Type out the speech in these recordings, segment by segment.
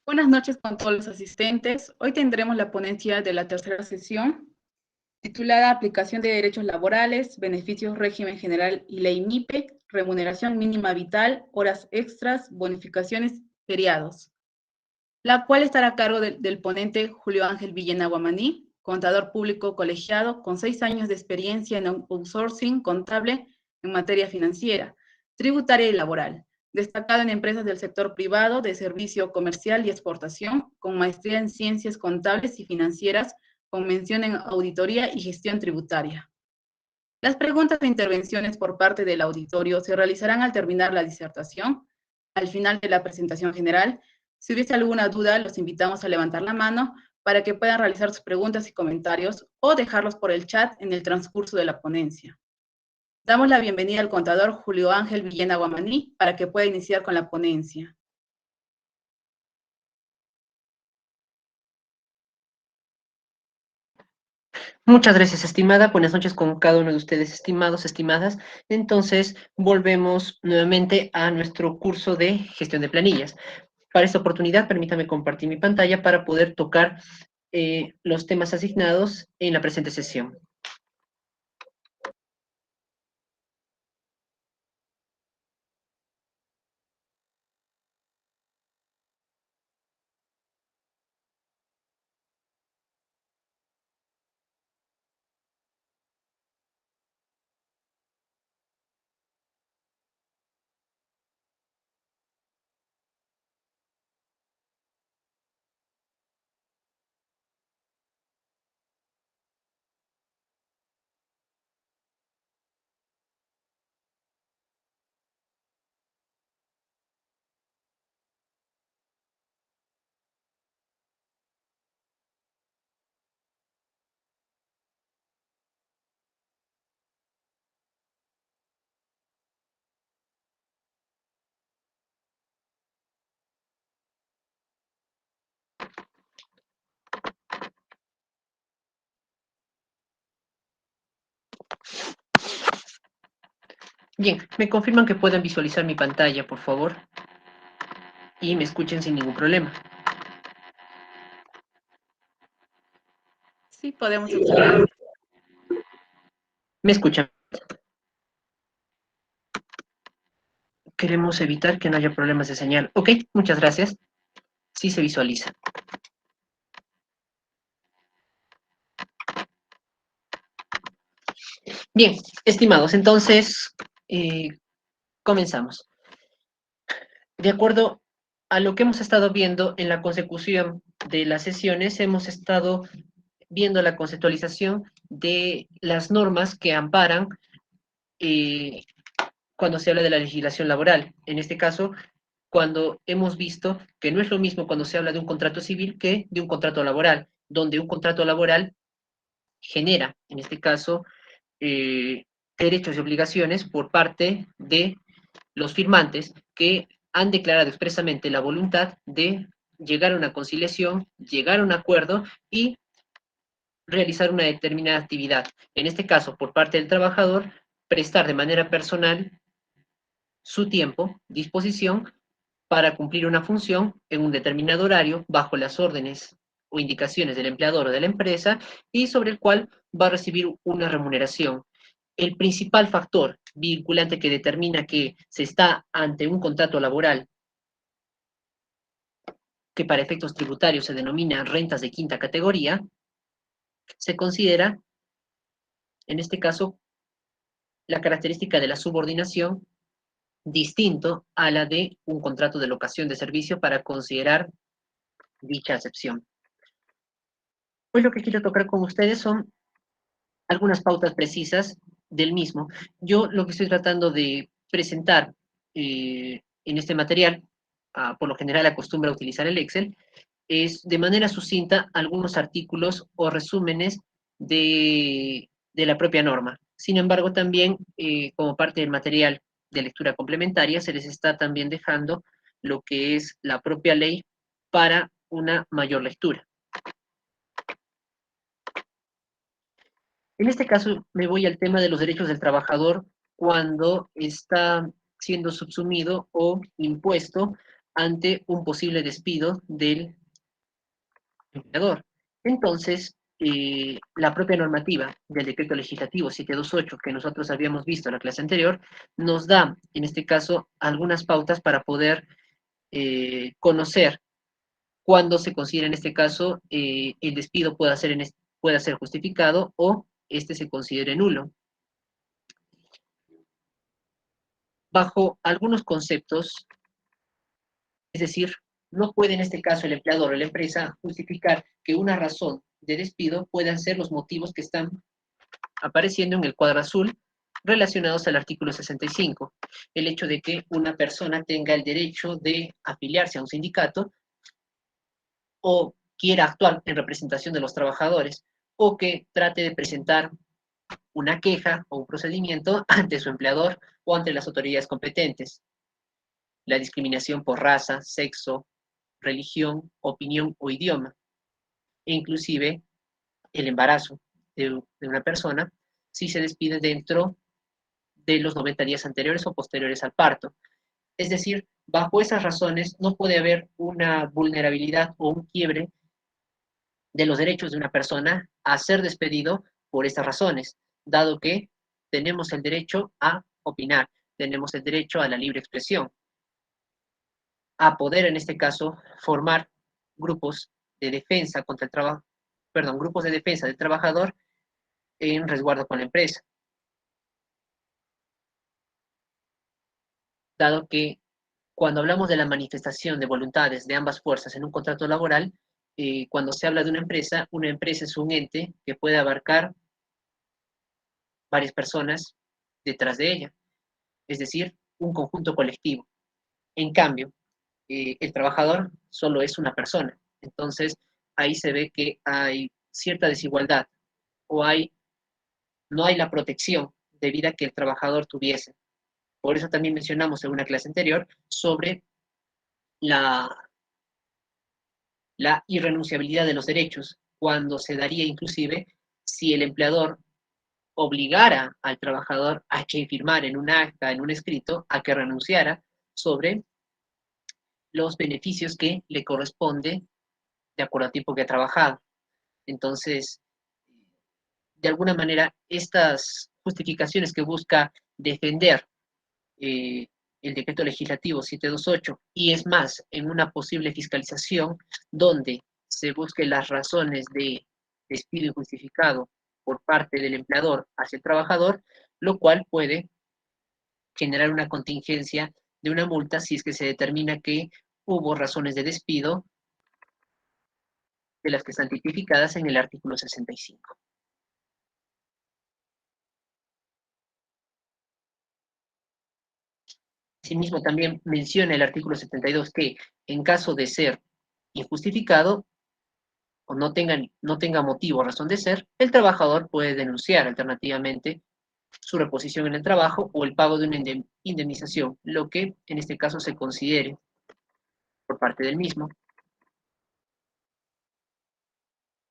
Buenas noches con todos los asistentes. Hoy tendremos la ponencia de la tercera sesión, titulada Aplicación de Derechos Laborales, Beneficios, Régimen General y Ley MIPE, Remuneración Mínima Vital, Horas Extras, Bonificaciones, Feriados, la cual estará a cargo del ponente Julio Ángel Villena Guamaní, contador público colegiado con 6 años de experiencia en outsourcing contable en materia financiera, tributaria y laboral, destacado en empresas del sector privado de servicio comercial y exportación, con maestría en ciencias contables y financieras, con mención en auditoría y gestión tributaria. Las preguntas e intervenciones por parte del auditorio se realizarán al terminar la disertación. Al final de la presentación general, si hubiese alguna duda, los invitamos a levantar la mano para que puedan realizar sus preguntas y comentarios o dejarlos por el chat en el transcurso de la ponencia. Damos la bienvenida al contador Julio Ángel Villena Guamaní para que pueda iniciar con la ponencia. Muchas gracias, estimada. Buenas noches con cada uno de ustedes, estimados, estimadas. Entonces, volvemos nuevamente a nuestro curso de gestión de planillas. Para esta oportunidad, permítame compartir mi pantalla para poder tocar los temas asignados en la presente sesión. Bien, me confirman que pueden visualizar mi pantalla, por favor, y me escuchen sin ningún problema. Sí, podemos observar. ¿Me escuchan? Queremos evitar que no haya problemas de señal. Ok, muchas gracias. Sí se visualiza. Bien, estimados, entonces comenzamos. De acuerdo a lo que hemos estado viendo en la consecución de las sesiones, hemos estado viendo la conceptualización de las normas que amparan cuando se habla de la legislación laboral. En este caso, cuando hemos visto que no es lo mismo cuando se habla de un contrato civil que de un contrato laboral, donde un contrato laboral genera, en este caso, derechos y obligaciones por parte de los firmantes que han declarado expresamente la voluntad de llegar a una conciliación, llegar a un acuerdo y realizar una determinada actividad. En este caso, por parte del trabajador, prestar de manera personal su tiempo, disposición, para cumplir una función en un determinado horario bajo las órdenes o indicaciones del empleador o de la empresa y sobre el cual va a recibir una remuneración. El principal factor vinculante que determina que se está ante un contrato laboral que para efectos tributarios se denomina rentas de quinta categoría, se considera, en este caso, la característica de la subordinación distinto a la de un contrato de locación de servicio para considerar dicha acepción. Hoy lo que quiero tocar con ustedes son algunas pautas precisas del mismo. Yo lo que estoy tratando de presentar en este material, por lo general acostumbro a utilizar el Excel, es de manera sucinta algunos artículos o resúmenes de la propia norma. Sin embargo, también como parte del material de lectura complementaria se les está también dejando lo que es la propia ley para una mayor lectura. En este caso me voy al tema de los derechos del trabajador cuando está siendo subsumido o impuesto ante un posible despido del empleador. Entonces, la propia normativa del decreto legislativo 728 que nosotros habíamos visto en la clase anterior, nos da, en este caso, algunas pautas para poder conocer cuándo se considera, en este caso, el despido pueda ser justificado o este se considere nulo. Bajo algunos conceptos, es decir, no puede en este caso el empleador o la empresa justificar que una razón de despido puedan ser los motivos que están apareciendo en el cuadro azul relacionados al artículo 65. El hecho de que una persona tenga el derecho de afiliarse a un sindicato o quiera actuar en representación de los trabajadores o que trate de presentar una queja o un procedimiento ante su empleador o ante las autoridades competentes. La discriminación por raza, sexo, religión, opinión o idioma, e inclusive el embarazo de una persona si se despide dentro de los 90 días anteriores o posteriores al parto. Es decir, bajo esas razones no puede haber una vulnerabilidad o un quiebre de los derechos de una persona a ser despedido por estas razones, dado que tenemos el derecho a opinar, tenemos el derecho a la libre expresión, a poder en este caso formar grupos de defensa contra el trabajo, perdón, grupos de defensa del trabajador en resguardo con la empresa, dado que cuando hablamos de la manifestación de voluntades de ambas fuerzas en un contrato laboral, cuando se habla de una empresa es un ente que puede abarcar varias personas detrás de ella, es decir, un conjunto colectivo. En cambio, el trabajador solo es una persona. Entonces, ahí se ve que hay cierta desigualdad o no hay la protección debida que el trabajador tuviese. Por eso también mencionamos en una clase anterior sobre la, la irrenunciabilidad de los derechos, cuando se daría inclusive si el empleador obligara al trabajador a que firmara en un acta, en un escrito, a que renunciara sobre los beneficios que le corresponde de acuerdo al tiempo que ha trabajado. Entonces, de alguna manera, estas justificaciones que busca defender eh, el decreto legislativo 728 y es más, en una posible fiscalización donde se busque las razones de despido injustificado por parte del empleador hacia el trabajador, lo cual puede generar una contingencia de una multa si es que se determina que hubo razones de despido de las que están tipificadas en el artículo 65. Asimismo, también menciona el artículo 72 que en caso de ser injustificado o no tenga motivo o razón de ser, el trabajador puede denunciar alternativamente su reposición en el trabajo o el pago de una indemnización, lo que en este caso se considere por parte del mismo.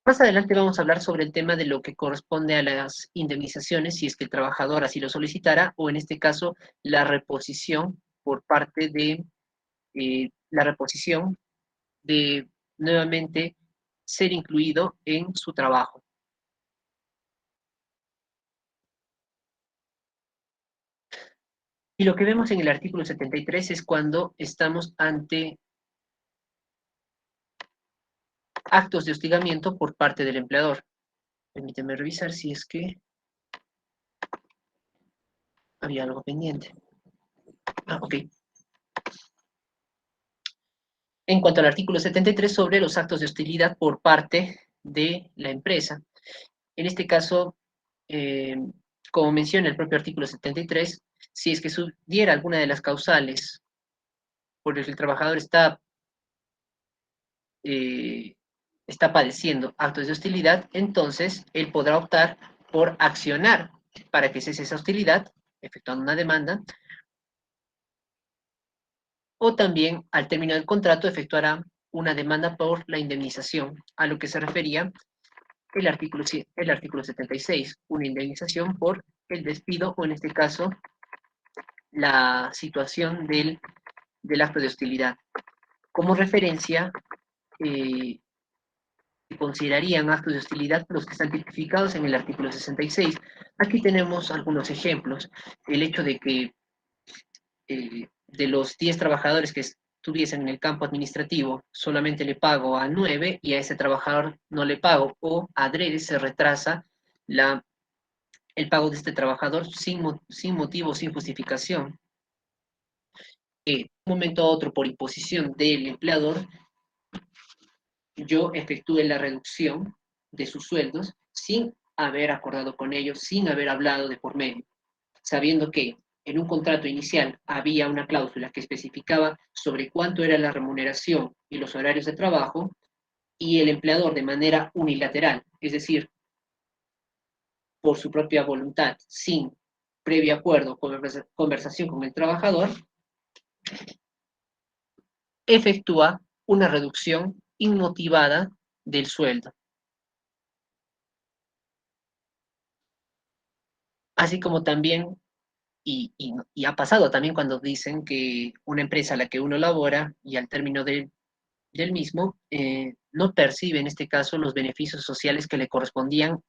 Más adelante vamos a hablar sobre el tema de lo que corresponde a las indemnizaciones, si es que el trabajador así lo solicitara, o en este caso, la reposición por parte de la reposición de nuevamente ser incluido en su trabajo. Y lo que vemos en el artículo 73 es cuando estamos ante actos de hostigamiento por parte del empleador. Permíteme revisar si es que había algo pendiente. Ok. En cuanto al artículo 73 sobre los actos de hostilidad por parte de la empresa. En este caso, como menciona el propio artículo 73, si es que subiera alguna de las causales por las que el trabajador está padeciendo actos de hostilidad, entonces él podrá optar por accionar para que cese esa hostilidad, efectuando una demanda, o también al término del contrato efectuará una demanda por la indemnización, a lo que se refería el artículo 76, una indemnización por el despido o en este caso la situación del acto de hostilidad. Como referencia, considerarían actos de hostilidad los que están tipificados en el artículo 66. Aquí tenemos algunos ejemplos. El hecho de que de los 10 trabajadores que estuviesen en el campo administrativo, solamente le pago a 9 y a ese trabajador no le pago, o adrede se retrasa el pago de este trabajador sin motivo, sin justificación. De un momento a otro, por imposición del empleador, yo efectúe la reducción de sus sueldos sin haber acordado con ellos, sin haber hablado de por medio, sabiendo que en un contrato inicial había una cláusula que especificaba sobre cuánto era la remuneración y los horarios de trabajo, y el empleador de manera unilateral, es decir, por su propia voluntad, sin previo acuerdo, conversación con el trabajador, efectúa una reducción inmotivada del sueldo. Así como también, y ha pasado también cuando dicen que una empresa a la que uno labora y al término del mismo no percibe en este caso los beneficios sociales que le correspondían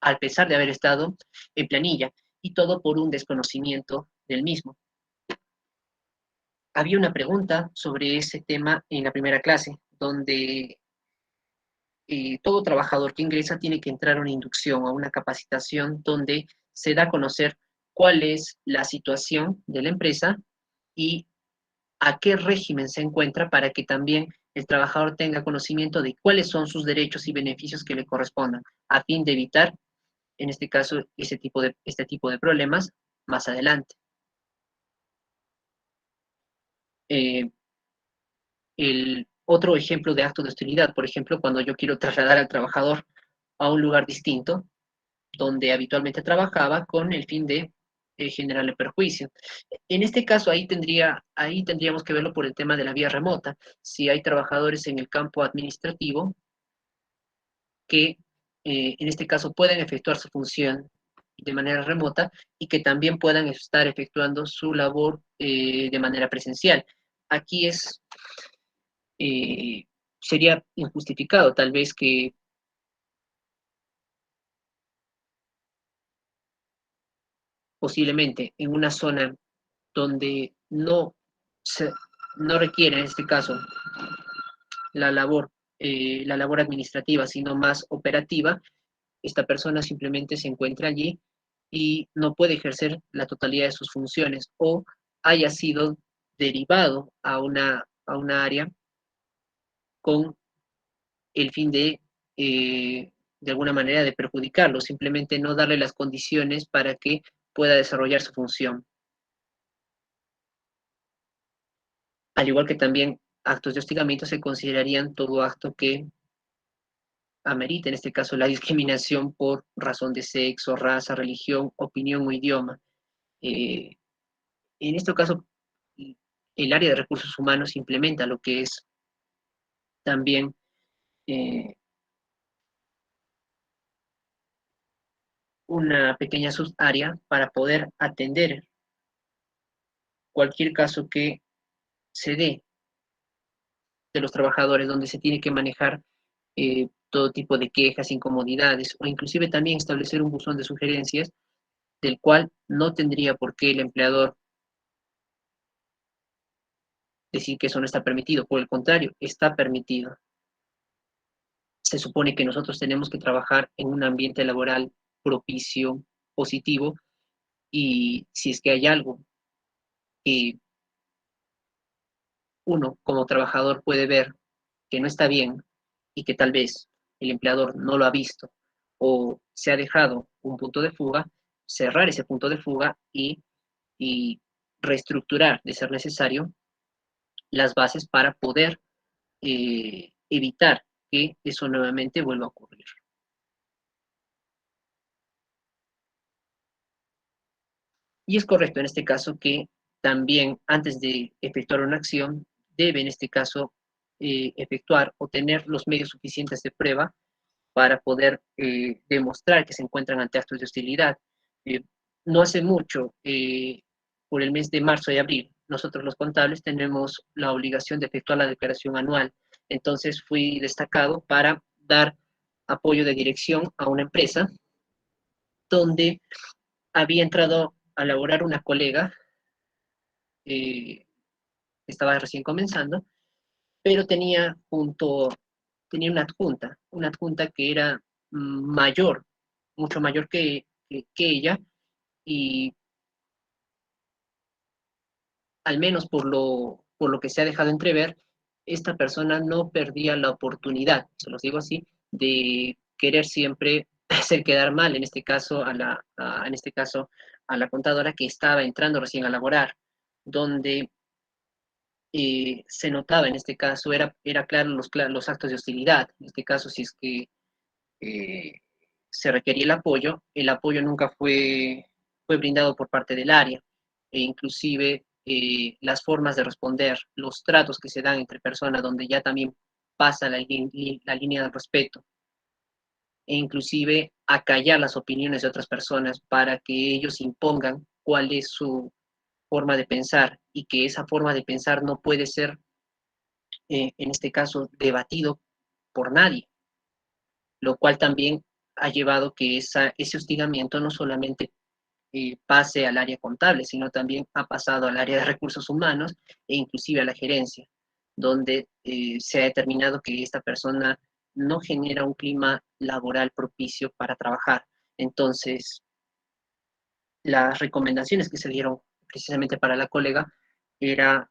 a pesar de haber estado en planilla, y todo por un desconocimiento del mismo. Había una pregunta sobre ese tema en la primera clase, donde todo trabajador que ingresa tiene que entrar a una inducción o una capacitación donde se da a conocer cuál es la situación de la empresa y a qué régimen se encuentra, para que también el trabajador tenga conocimiento de cuáles son sus derechos y beneficios que le correspondan, a fin de evitar, en este caso, este tipo de problemas más adelante. Eh, el otro ejemplo de acto de hostilidad, por ejemplo, cuando yo quiero trasladar al trabajador a un lugar distinto, donde habitualmente trabajaba, con el fin de generarle perjuicio. En este caso, ahí tendríamos que verlo por el tema de la vía remota. Si hay trabajadores en el campo administrativo que, en este caso, pueden efectuar su función de manera remota y que también puedan estar efectuando su labor de manera presencial. Aquí eh, sería injustificado, tal vez, que posiblemente en una zona donde no requiere, en este caso, la labor administrativa, sino más operativa, esta persona simplemente se encuentra allí y no puede ejercer la totalidad de sus funciones, o haya sido derivado a una área con el fin de alguna manera, de perjudicarlo, simplemente no darle las condiciones para que pueda desarrollar su función. Al igual que también actos de hostigamiento se considerarían todo acto que amerita, en este caso, la discriminación por razón de sexo, raza, religión, opinión o idioma. Eh, en este caso, el área de recursos humanos implementa lo que es también eh, una pequeña subárea para poder atender cualquier caso que se dé de los trabajadores, donde se tiene que manejar todo tipo de quejas, incomodidades, o inclusive también establecer un buzón de sugerencias, del cual no tendría por qué el empleador decir que eso no está permitido. Por el contrario, está permitido. Se supone que nosotros tenemos que trabajar en un ambiente laboral propicio, positivo, y si es que hay algo que uno como trabajador puede ver que no está bien y que tal vez el empleador no lo ha visto, o se ha dejado un punto de fuga, cerrar ese punto de fuga y reestructurar, de ser necesario, las bases para poder evitar que eso nuevamente vuelva a ocurrir. Y es correcto en este caso que también, antes de efectuar una acción, debe en este caso efectuar o tener los medios suficientes de prueba para poder demostrar que se encuentran ante actos de hostilidad. No hace mucho, por el mes de marzo y abril, nosotros los contables tenemos la obligación de efectuar la declaración anual. Entonces fui destacado para dar apoyo de dirección a una empresa donde había entrado a laborar una colega que estaba recién comenzando, pero tenía una adjunta que era mayor, mucho mayor que ella, y al menos por lo que se ha dejado entrever, esta persona no perdía la oportunidad, se los digo así, de querer siempre hacer quedar mal, en este caso en este caso a la contadora que estaba entrando recién a laborar, donde se notaba en este caso, era claro los actos de hostilidad, en este caso si es que eh, se requería el apoyo nunca fue brindado por parte del área, e inclusive las formas de responder, los tratos que se dan entre personas, donde ya también pasa la línea del respeto, e inclusive acallar las opiniones de otras personas para que ellos impongan cuál es su forma de pensar y que esa forma de pensar no puede ser, en este caso, debatido por nadie, lo cual también ha llevado que ese hostigamiento no solamente pase al área contable, sino también ha pasado al área de recursos humanos e inclusive a la gerencia, donde se ha determinado que esta persona no genera un clima laboral propicio para trabajar. Entonces, las recomendaciones que se dieron precisamente para la colega era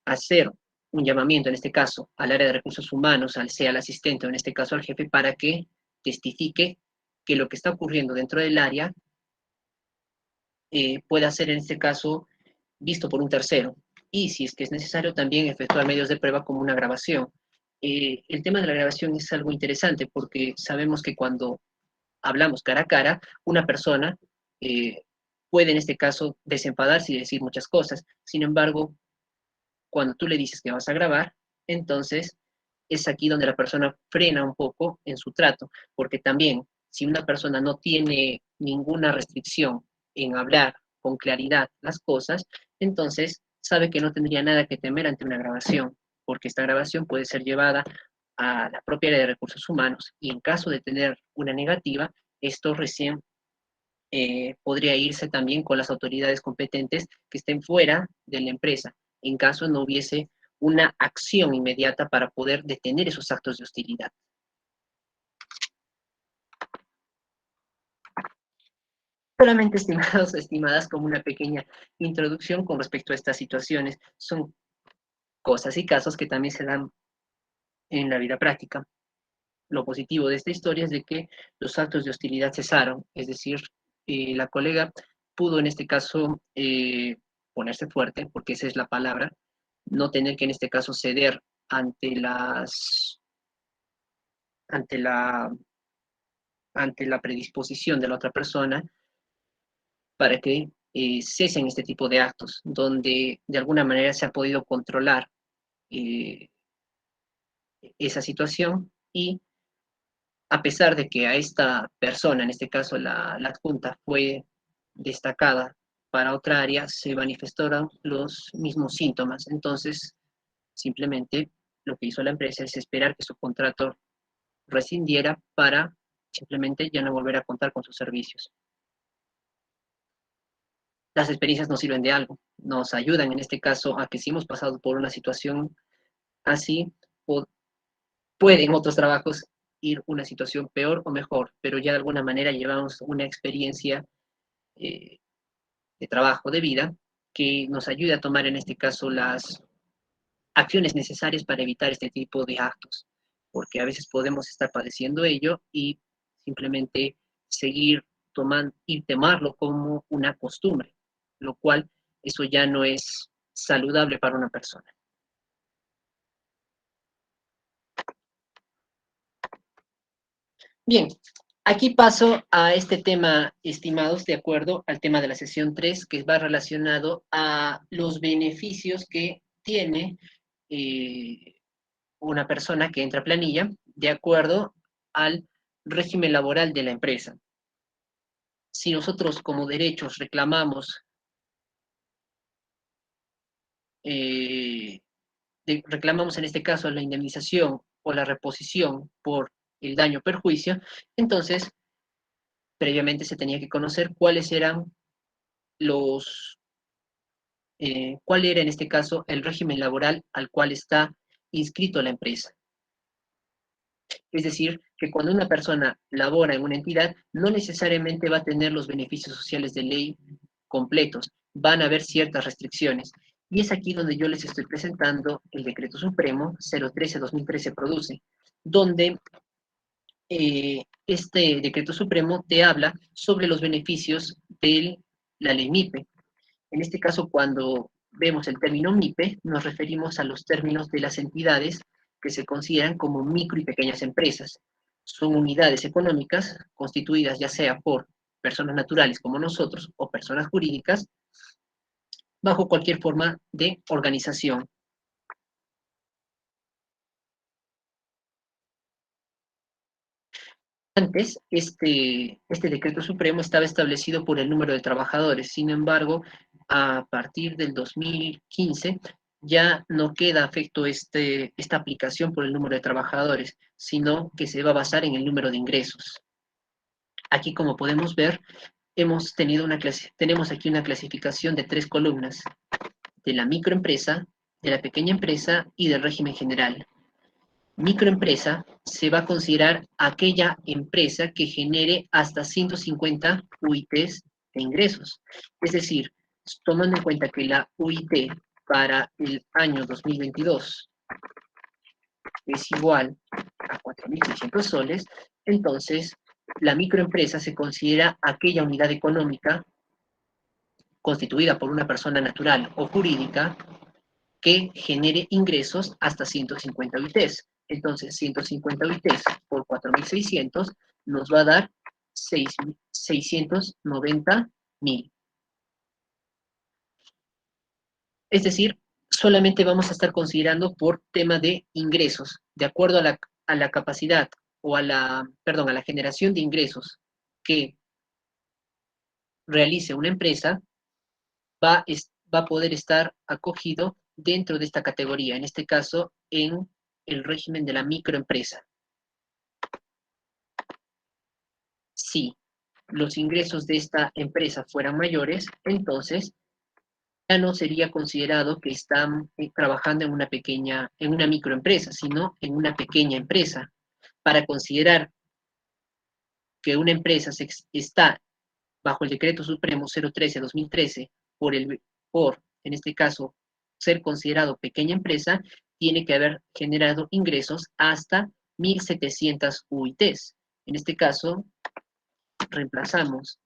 hacer un llamamiento, en este caso, al área de recursos humanos, sea al asistente o en este caso al jefe, para que testifique que lo que está ocurriendo dentro del área pueda ser, en este caso, visto por un tercero. Y si es que es necesario, también efectuar medios de prueba como una grabación. El tema de la grabación es algo interesante porque sabemos que cuando hablamos cara a cara, una persona eh, puede en este caso desenfadarse y decir muchas cosas. Sin embargo, cuando tú le dices que vas a grabar, entonces es aquí donde la persona frena un poco en su trato, porque también si una persona no tiene ninguna restricción en hablar con claridad las cosas, entonces sabe que no tendría nada que temer ante una grabación, porque esta grabación puede ser llevada a la propia área de recursos humanos y en caso de tener una negativa, esto recién podría irse también con las autoridades competentes que estén fuera de la empresa, en caso no hubiese una acción inmediata para poder detener esos actos de hostilidad. Solamente, estimados, estimadas, como una pequeña introducción con respecto a estas situaciones, son cosas y casos que también se dan en la vida práctica. Lo positivo de esta historia es de que los actos de hostilidad cesaron, es decir, la colega pudo en este caso ponerse fuerte, porque esa es la palabra, no tener que en este caso ceder ante ante la, ante la predisposición de la otra persona para que cesen este tipo de actos, donde de alguna manera se ha podido controlar eh, esa situación y a pesar de que a esta persona, en este caso la adjunta, fue destacada para otra área, se manifestaron los mismos síntomas. Entonces, simplemente lo que hizo la empresa es esperar que su contrato rescindiera para simplemente ya no volver a contar con sus servicios. Las experiencias nos sirven de algo, nos ayudan en este caso a que si hemos pasado por una situación así, puede en otros trabajos ir una situación peor o mejor, pero ya de alguna manera llevamos una experiencia eh, de trabajo, de vida, que nos ayude a tomar en este caso las acciones necesarias para evitar este tipo de actos, porque a veces podemos estar padeciendo ello y simplemente seguir tomando y tomarlo como una costumbre, lo cual eso ya no es saludable para una persona. Bien, aquí paso a este tema, estimados, de acuerdo al tema de la sesión 3, que va relacionado a los beneficios que tiene una persona que entra a planilla de acuerdo al régimen laboral de la empresa. Si nosotros como derechos reclamamos reclamamos en este caso la indemnización o la reposición por el daño o perjuicio, entonces previamente se tenía que conocer cuáles eran cuál era en este caso el régimen laboral al cual está inscrito la empresa. Es decir, que cuando una persona labora en una entidad, no necesariamente va a tener los beneficios sociales de ley completos, van a haber ciertas restricciones. Y es aquí donde yo les estoy presentando el Decreto Supremo 013-2013 produce, donde este Decreto Supremo te habla sobre los beneficios de la ley MIPE. En este caso, cuando vemos el término MIPE, nos referimos a los términos de las entidades que se consideran como micro y pequeñas empresas. Son unidades económicas constituidas ya sea por personas naturales como nosotros o personas jurídicas bajo cualquier forma de organización. Antes, este decreto supremo estaba establecido por el número de trabajadores. Sin embargo, a partir del 2015 ya no queda afecto esta aplicación por el número de trabajadores, sino que se va a basar en el número de ingresos. Aquí, como podemos ver, tenemos aquí una clasificación de 3 columnas, de la microempresa, de la pequeña empresa y del régimen general. Microempresa se va a considerar aquella empresa que genere hasta 150 UITs de ingresos. Es decir, tomando en cuenta que la UIT para el año 2022 es igual a 4.600 soles, entonces la microempresa se considera aquella unidad económica constituida por una persona natural o jurídica que genere ingresos hasta 150 UITs. Entonces, 150 UITs por 4.600 nos va a dar 690.000. Es decir, solamente vamos a estar considerando por tema de ingresos, de acuerdo a la capacidad o a la generación de ingresos que realice una empresa, va a poder estar acogido dentro de esta categoría, en este caso, en el régimen de la microempresa. Si los ingresos de esta empresa fueran mayores, entonces ya no sería considerado que están trabajando en una microempresa, sino en una pequeña empresa. Para considerar que una empresa está bajo el Decreto Supremo 013-2013 en este caso, ser considerado pequeña empresa, tiene que haber generado ingresos hasta 1.700 UITs. En este caso, reemplazamos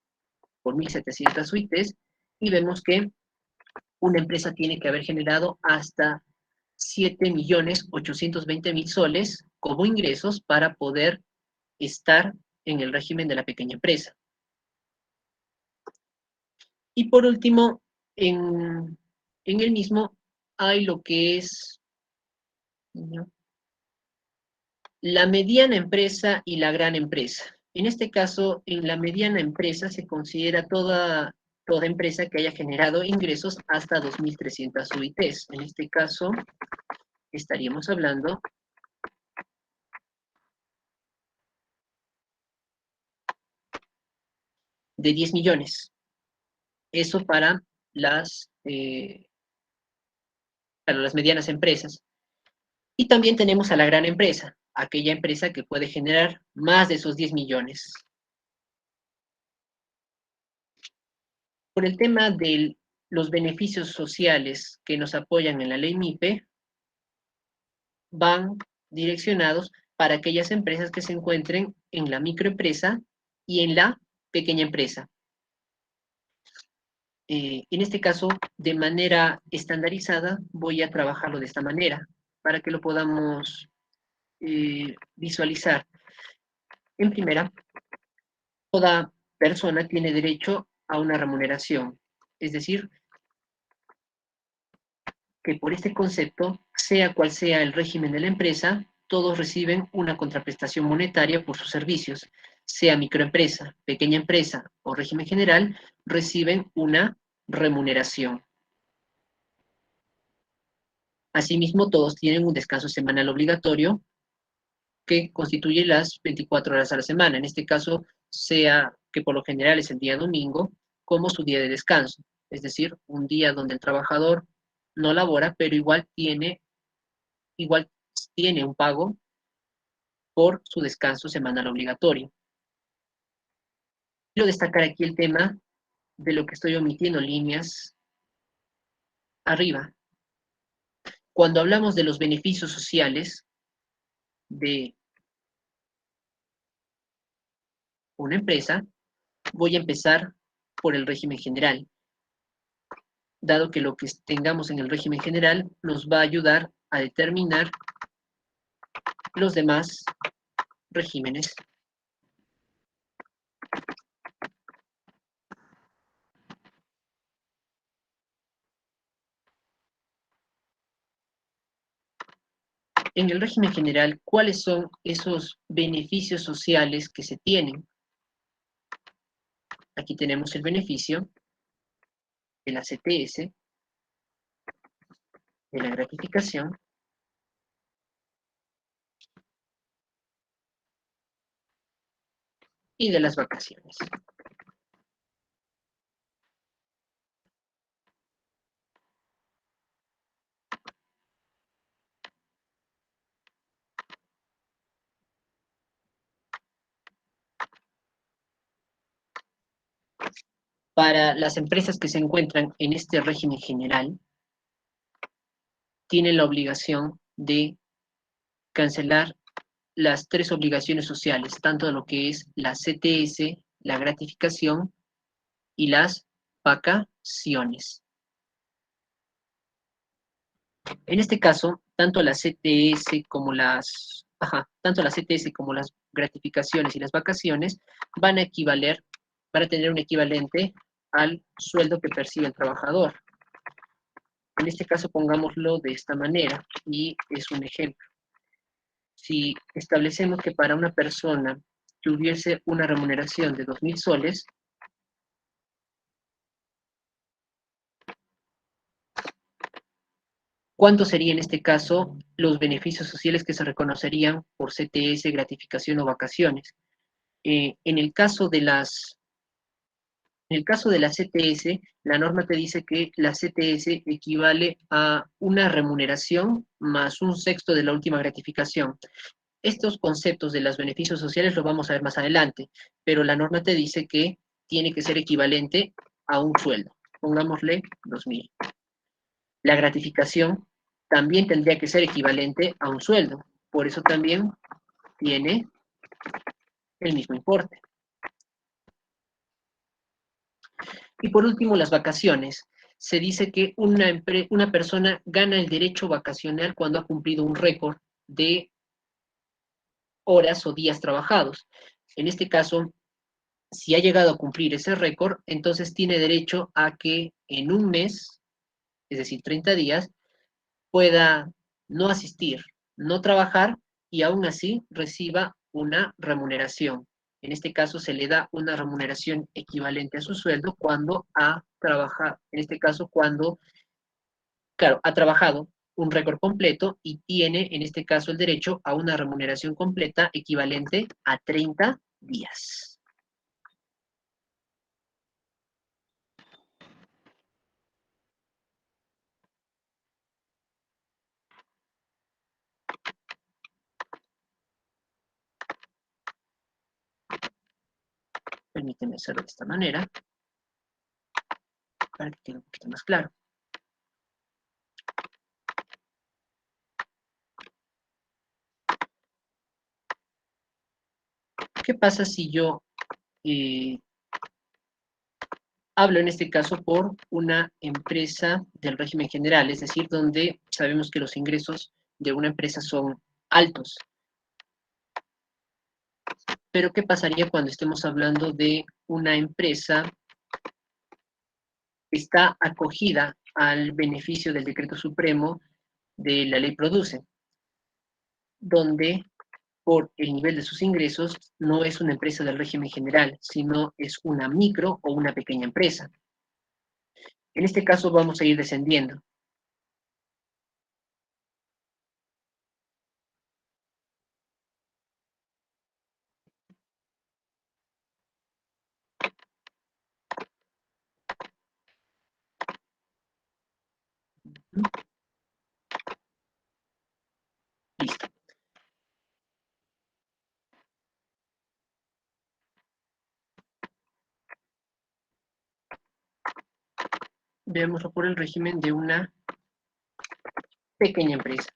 por 1.700 UITs y vemos que una empresa tiene que haber generado hasta 7.820.000 soles como ingresos para poder estar en el régimen de la pequeña empresa. Y por último, en el mismo hay lo que es, ¿no?, la mediana empresa y la gran empresa. En este caso, en la mediana empresa se considera toda empresa que haya generado ingresos hasta 2.300 UITs. En este caso, estaríamos hablando de 10 millones. Eso para las medianas empresas. Y también tenemos a la gran empresa, aquella empresa que puede generar más de esos 10 millones. Por el tema de los beneficios sociales que nos apoyan en la ley MIPE, van direccionados para aquellas empresas que se encuentren en la microempresa y en la pequeña empresa. En este caso, de manera estandarizada, voy a trabajarlo de esta manera, para que lo podamos visualizar. En primera, toda persona tiene derecho a una remuneración, es decir, que por este concepto, sea cual sea el régimen de la empresa, todos reciben una contraprestación monetaria por sus servicios, sea microempresa, pequeña empresa o régimen general, reciben una remuneración. Asimismo, todos tienen un descanso semanal obligatorio que constituye las 24 horas a la semana. En este caso, sea que por lo general es el día domingo, como su día de descanso. Es decir, un día donde el trabajador no labora, pero igual tiene un pago por su descanso semanal obligatorio. Quiero destacar aquí el tema de lo que estoy omitiendo líneas arriba. Cuando hablamos de los beneficios sociales de una empresa, voy a empezar por el régimen general, dado que lo que tengamos en el régimen general nos va a ayudar a determinar los demás regímenes. En el régimen general, ¿cuáles son esos beneficios sociales que se tienen? Aquí tenemos el beneficio de la CTS, de la gratificación y de las vacaciones. Para las empresas que se encuentran en este régimen general, tienen la obligación de cancelar las 3 obligaciones sociales, tanto lo que es la CTS, la gratificación y las vacaciones. En este caso, tanto la CTS como las gratificaciones y las vacaciones van a tener un equivalente al sueldo que percibe el trabajador. En este caso, pongámoslo de esta manera, y es un ejemplo. Si establecemos que para una persona que hubiese una remuneración de 2.000 soles, ¿cuántos serían en este caso los beneficios sociales que se reconocerían por CTS, gratificación o vacaciones? En el caso de la CTS, la norma te dice que la CTS equivale a una remuneración más un sexto de la última gratificación. Estos conceptos de los beneficios sociales los vamos a ver más adelante, pero la norma te dice que tiene que ser equivalente a un sueldo. Pongámosle 2.000. La gratificación también tendría que ser equivalente a un sueldo. Por eso también tiene el mismo importe. Y por último, las vacaciones. Se dice que una persona gana el derecho vacacional cuando ha cumplido un récord de horas o días trabajados. En este caso, si ha llegado a cumplir ese récord, entonces tiene derecho a que en un mes, es decir, 30 días, pueda no asistir, no trabajar y aún así reciba una remuneración. En este caso se le da una remuneración equivalente a su sueldo cuando ha trabajado, en este caso cuando, claro, ha trabajado un récord completo y tiene en este caso el derecho a una remuneración completa equivalente a 30 días. Permíteme hacerlo de esta manera para que quede un poquito más claro. ¿Qué pasa si yo hablo en este caso por una empresa del régimen general, es decir, donde sabemos que los ingresos de una empresa son altos? Pero ¿qué pasaría cuando estemos hablando de una empresa que está acogida al beneficio del decreto supremo de la ley Produce, donde por el nivel de sus ingresos no es una empresa del régimen general, sino es una micro o una pequeña empresa? En este caso vamos a ir descendiendo. veámoslo por el régimen de una pequeña empresa.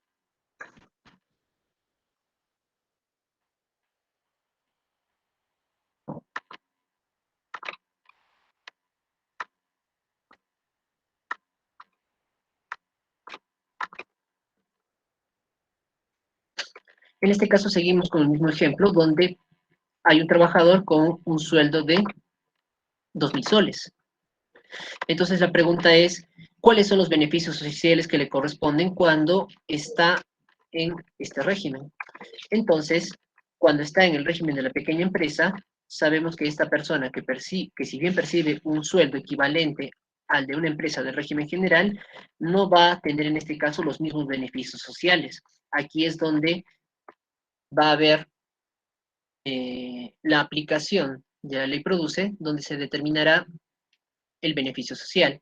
En este caso seguimos con el mismo ejemplo, donde hay un trabajador con un sueldo de 2.000 soles. Entonces la pregunta es, ¿cuáles son los beneficios sociales que le corresponden cuando está en este régimen? Entonces, cuando está en el régimen de la pequeña empresa, sabemos que esta persona que si bien percibe un sueldo equivalente al de una empresa del régimen general, no va a tener en este caso los mismos beneficios sociales. Aquí es donde va a haber la aplicación de la ley produce, donde se determinará el beneficio social.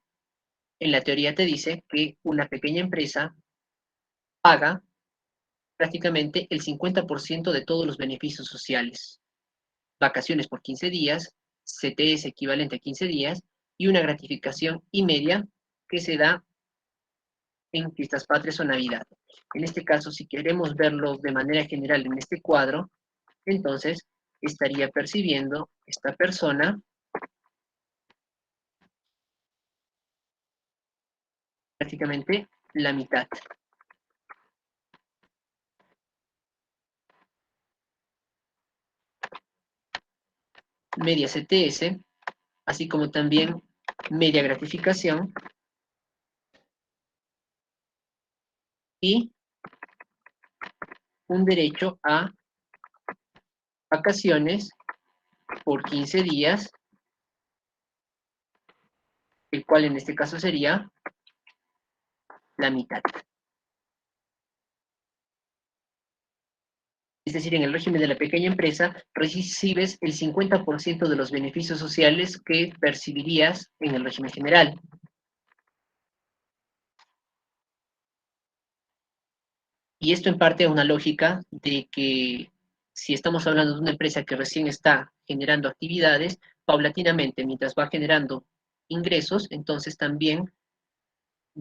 En la teoría te dice que una pequeña empresa paga prácticamente el 50% de todos los beneficios sociales. Vacaciones por 15 días, CTS equivalente a 15 días y una gratificación y media que se da en fiestas patrias o Navidad. En este caso, si queremos verlo de manera general en este cuadro, entonces estaría percibiendo esta persona prácticamente la mitad. Media CTS, así como también media gratificación y un derecho a vacaciones por 15 días, el cual en este caso sería la mitad. Es decir, en el régimen de la pequeña empresa recibes el 50% de los beneficios sociales que percibirías en el régimen general. Y esto en parte es una lógica de que si estamos hablando de una empresa que recién está generando actividades, paulatinamente, mientras va generando ingresos, entonces también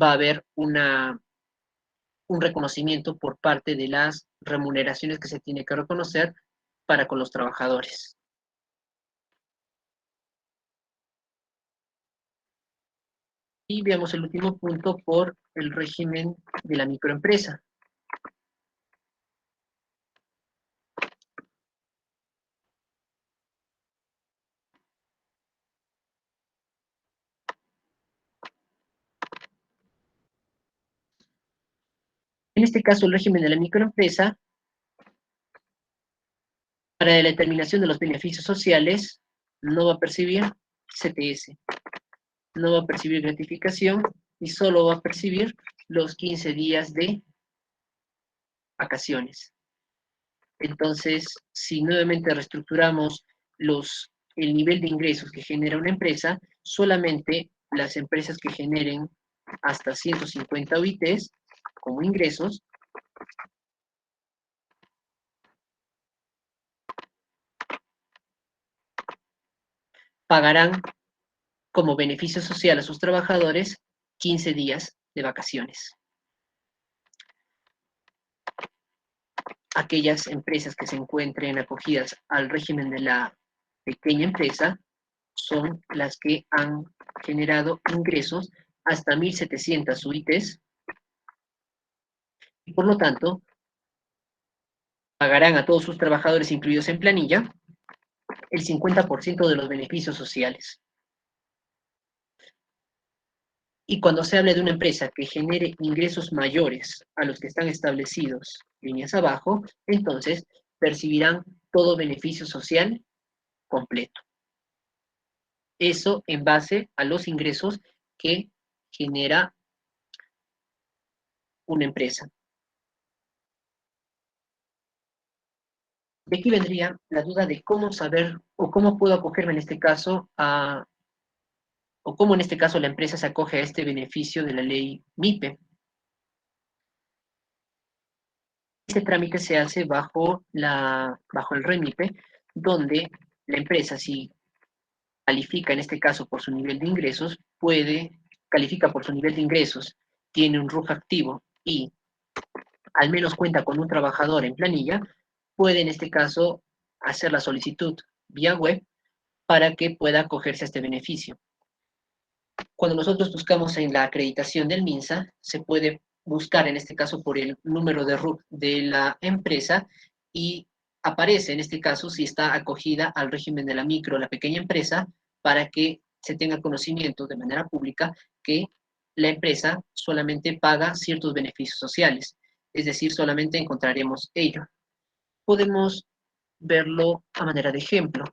va a haber un reconocimiento por parte de las remuneraciones que se tiene que reconocer para con los trabajadores. Y veamos el último punto por el régimen de la microempresa. En este caso, el régimen de la microempresa, para la determinación de los beneficios sociales, no va a percibir CTS, no va a percibir gratificación y solo va a percibir los 15 días de vacaciones. Entonces, si nuevamente reestructuramos el nivel de ingresos que genera una empresa, solamente las empresas que generen hasta 150 OITs como ingresos pagarán como beneficio social a sus trabajadores 15 días de vacaciones. Aquellas empresas que se encuentren acogidas al régimen de la pequeña empresa son las que han generado ingresos hasta 1.700 UITs y por lo tanto pagarán a todos sus trabajadores incluidos en planilla el 50% de los beneficios sociales. Y cuando se hable de una empresa que genere ingresos mayores a los que están establecidos líneas abajo, entonces percibirán todo beneficio social completo. Eso en base a los ingresos que genera una empresa. De aquí vendría la duda de cómo saber o cómo puedo acogerme en este caso o cómo en este caso la empresa se acoge a este beneficio de la ley MIPE. Este trámite se hace bajo el REMIPE, donde la empresa, si califica en este caso por su nivel de ingresos, puede califica por su nivel de ingresos, tiene un RUC activo y al menos cuenta con un trabajador en planilla, puede en este caso hacer la solicitud vía web para que pueda acogerse a este beneficio. Cuando nosotros buscamos en la acreditación del MINSA, se puede buscar en este caso por el número de RUC de la empresa y aparece en este caso si está acogida al régimen de la micro o la pequeña empresa para que se tenga conocimiento de manera pública que la empresa solamente paga ciertos beneficios sociales, es decir, solamente encontraremos ello. Podemos verlo a manera de ejemplo.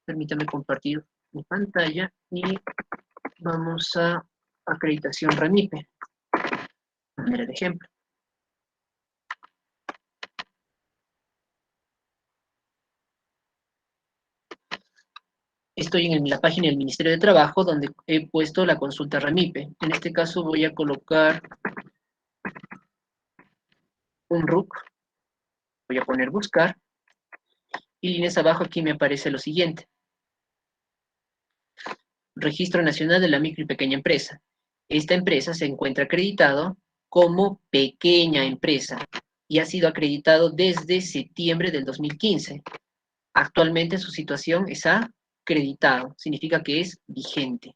Permítame compartir mi pantalla y vamos a acreditación REMIPE, a manera de ejemplo. Estoy en la página del Ministerio de Trabajo donde he puesto la consulta REMIPE. En este caso voy a colocar un RUC, voy a poner buscar, y líneas abajo aquí me aparece lo siguiente. Registro Nacional de la Micro y Pequeña Empresa. Esta empresa se encuentra acreditado como pequeña empresa y ha sido acreditado desde septiembre del 2015. Actualmente su situación es acreditado, significa que es vigente.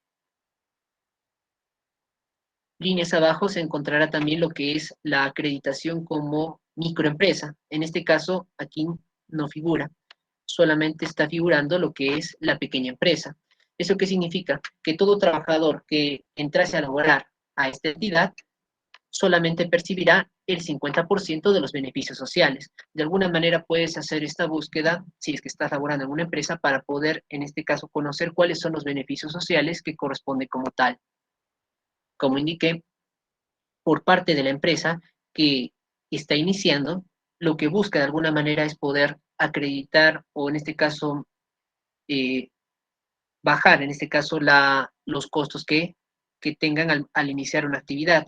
Líneas abajo se encontrará también lo que es la acreditación como microempresa. En este caso, aquí no figura, solamente está figurando lo que es la pequeña empresa. ¿Eso qué significa? Que todo trabajador que entrase a laborar a esta entidad solamente percibirá el 50% de los beneficios sociales. De alguna manera puedes hacer esta búsqueda, si es que estás laborando en una empresa, para poder, en este caso, conocer cuáles son los beneficios sociales que corresponden como tal. Como indiqué, por parte de la empresa que está iniciando, lo que busca de alguna manera es poder acreditar o en este caso eh, bajar en este caso los costos que tengan al iniciar una actividad.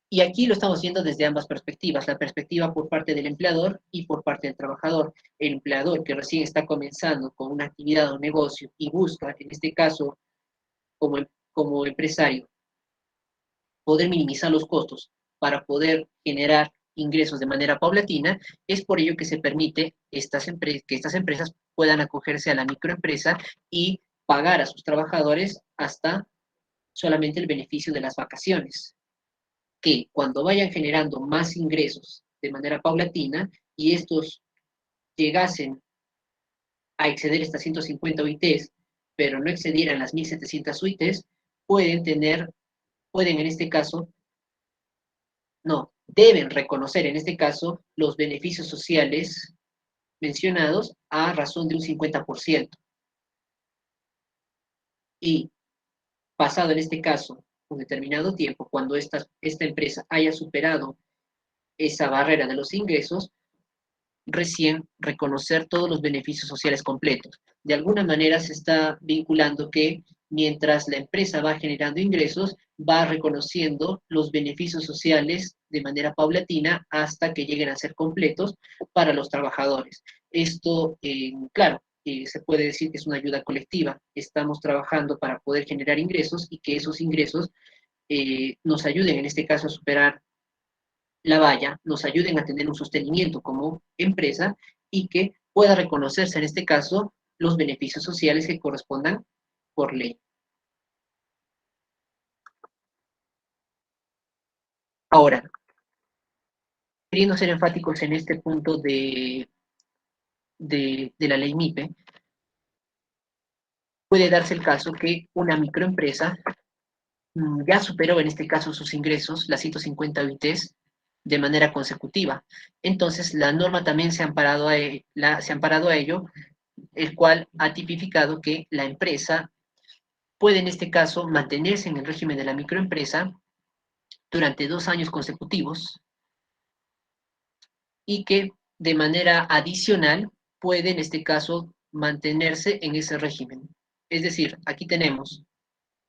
Y aquí lo estamos viendo desde ambas perspectivas, la perspectiva por parte del empleador y por parte del trabajador. El empleador que recién está comenzando con una actividad o negocio y busca, en este caso, como empresario, poder minimizar los costos para poder generar ingresos de manera paulatina, es por ello que se permite que estas empresas puedan acogerse a la microempresa y pagar a sus trabajadores hasta solamente el beneficio de las vacaciones, que cuando vayan generando más ingresos de manera paulatina y estos llegasen a exceder estas 150 UITs, pero no excedieran las 1.700 UITs, pueden en este caso, no, deben reconocer en este caso los beneficios sociales mencionados a razón de un 50%. Y pasado en este caso un determinado tiempo, cuando esta empresa haya superado esa barrera de los ingresos, recién reconocer todos los beneficios sociales completos. De alguna manera se está vinculando que mientras la empresa va generando ingresos, va reconociendo los beneficios sociales de manera paulatina hasta que lleguen a ser completos para los trabajadores. Esto, claro, se puede decir que es una ayuda colectiva. Estamos trabajando para poder generar ingresos y que esos ingresos nos ayuden, en este caso, a superar la valla, nos ayuden a tener un sostenimiento como empresa y que pueda reconocerse en este caso los beneficios sociales que correspondan por ley. Ahora, queriendo ser enfáticos en este punto de la ley MIPE, puede darse el caso que una microempresa ya superó en este caso sus ingresos, las 150 UITs, de manera consecutiva. Entonces, la norma también se ha amparado a ello, el cual ha tipificado que la empresa puede en este caso mantenerse en el régimen de la microempresa durante 2 años consecutivos y que de manera adicional puede en este caso mantenerse en ese régimen. Es decir, aquí tenemos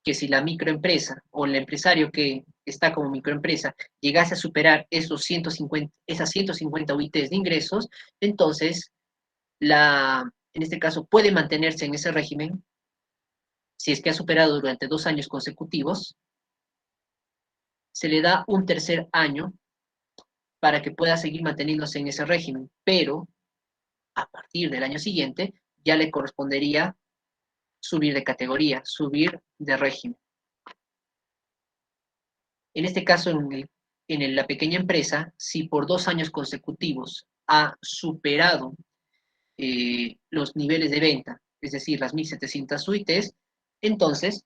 que si la microempresa o el empresario que está como microempresa llegase a superar esas 150 UITs de ingresos, entonces en este caso puede mantenerse en ese régimen si es que ha superado durante 2 años consecutivos se le da un tercer año para que pueda seguir manteniéndose en ese régimen, pero a partir del año siguiente ya le correspondería subir de categoría, subir de régimen. En este caso, la pequeña empresa, si por 2 años consecutivos ha superado los niveles de venta, es decir, las 1.700 suites, entonces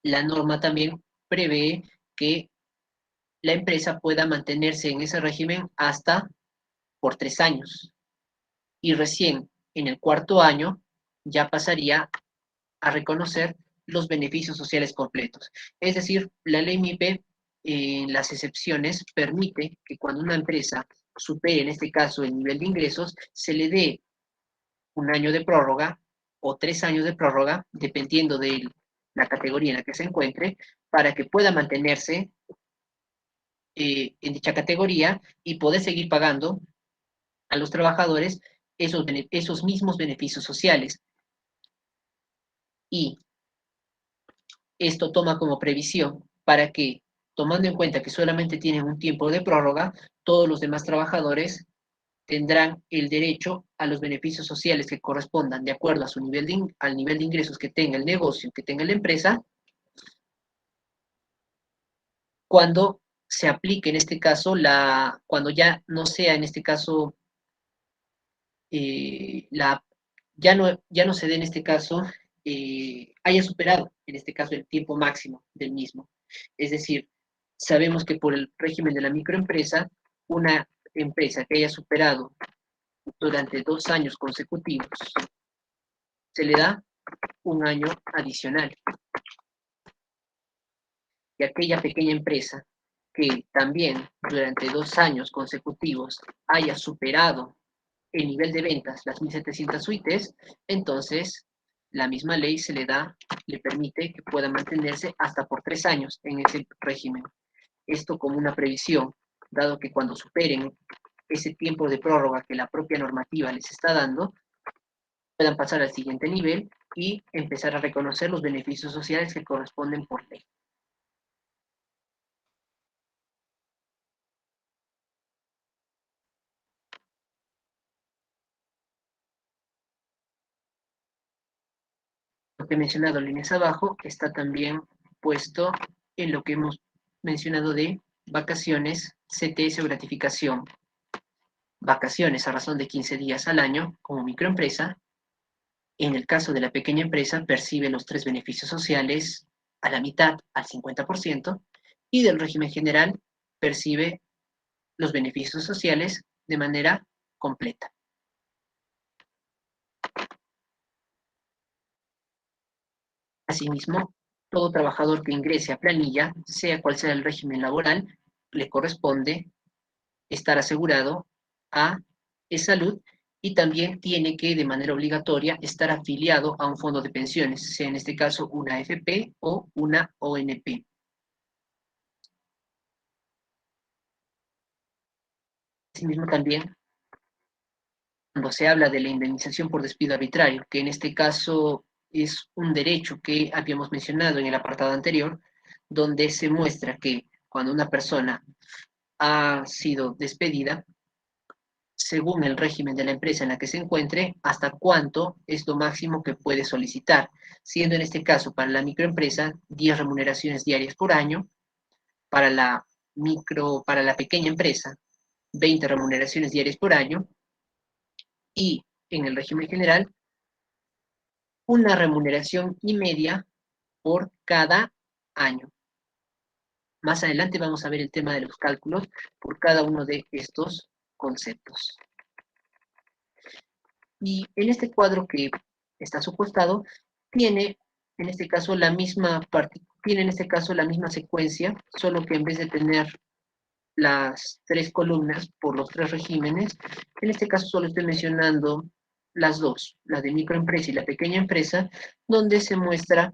la norma también prevé que la empresa pueda mantenerse en ese régimen hasta por 3 años. Y recién en el cuarto año ya pasaría a reconocer los beneficios sociales completos. Es decir, la ley MIPE, en las excepciones, permite que cuando una empresa supere, en este caso, el nivel de ingresos, se le dé 1 año de prórroga o 3 años de prórroga, dependiendo de la categoría en la que se encuentre, para que pueda mantenerse en dicha categoría y poder seguir pagando a los trabajadores esos mismos beneficios sociales. Y esto toma como previsión para que, tomando en cuenta que solamente tienen un tiempo de prórroga, todos los demás trabajadores tendrán el derecho a los beneficios sociales que correspondan de acuerdo a su al nivel de ingresos que tenga el negocio, que tenga la empresa, cuando se aplique en este caso, cuando ya no sea en este caso, ya no se dé en este caso, haya superado en este caso el tiempo máximo del mismo. Es decir, sabemos que por el régimen de la microempresa, una empresa que haya superado durante 2 años consecutivos, se le da 1 año adicional. Y aquella pequeña empresa que también durante 2 años consecutivos haya superado el nivel de ventas, las 1.700 suites, entonces la misma ley le permite que pueda mantenerse hasta por 3 años en ese régimen. Esto como una previsión, dado que cuando superen ese tiempo de prórroga que la propia normativa les está dando, puedan pasar al siguiente nivel y empezar a reconocer los beneficios sociales que corresponden por ley. Lo que he mencionado líneas abajo está también puesto en lo que hemos mencionado de vacaciones, CTS o gratificación. Vacaciones a razón de 15 días al año como microempresa. En el caso de la pequeña empresa, percibe los 3 beneficios sociales a la mitad, al 50%, y del régimen general percibe los beneficios sociales de manera completa. Asimismo, todo trabajador que ingrese a planilla, sea cual sea el régimen laboral, le corresponde estar asegurado a salud y también tiene que, de manera obligatoria, estar afiliado a un fondo de pensiones, sea en este caso una AFP o una ONP. Asimismo, también, cuando se habla de la indemnización por despido arbitrario, que en este caso es un derecho que habíamos mencionado en el apartado anterior, donde se muestra que cuando una persona ha sido despedida, según el régimen de la empresa en la que se encuentre, hasta cuánto es lo máximo que puede solicitar, siendo en este caso para la microempresa 10 remuneraciones diarias por año, para para la pequeña empresa 20 remuneraciones diarias por año, y en el régimen general una remuneración y media por cada año. Más adelante vamos a ver el tema de los cálculos por cada uno de estos conceptos. Y en este cuadro que está supuestado, tiene en este caso la misma secuencia, solo que en vez de tener las 3 columnas por los 3 regímenes, en este caso solo estoy mencionando las dos, la de microempresa y la pequeña empresa, donde se muestra,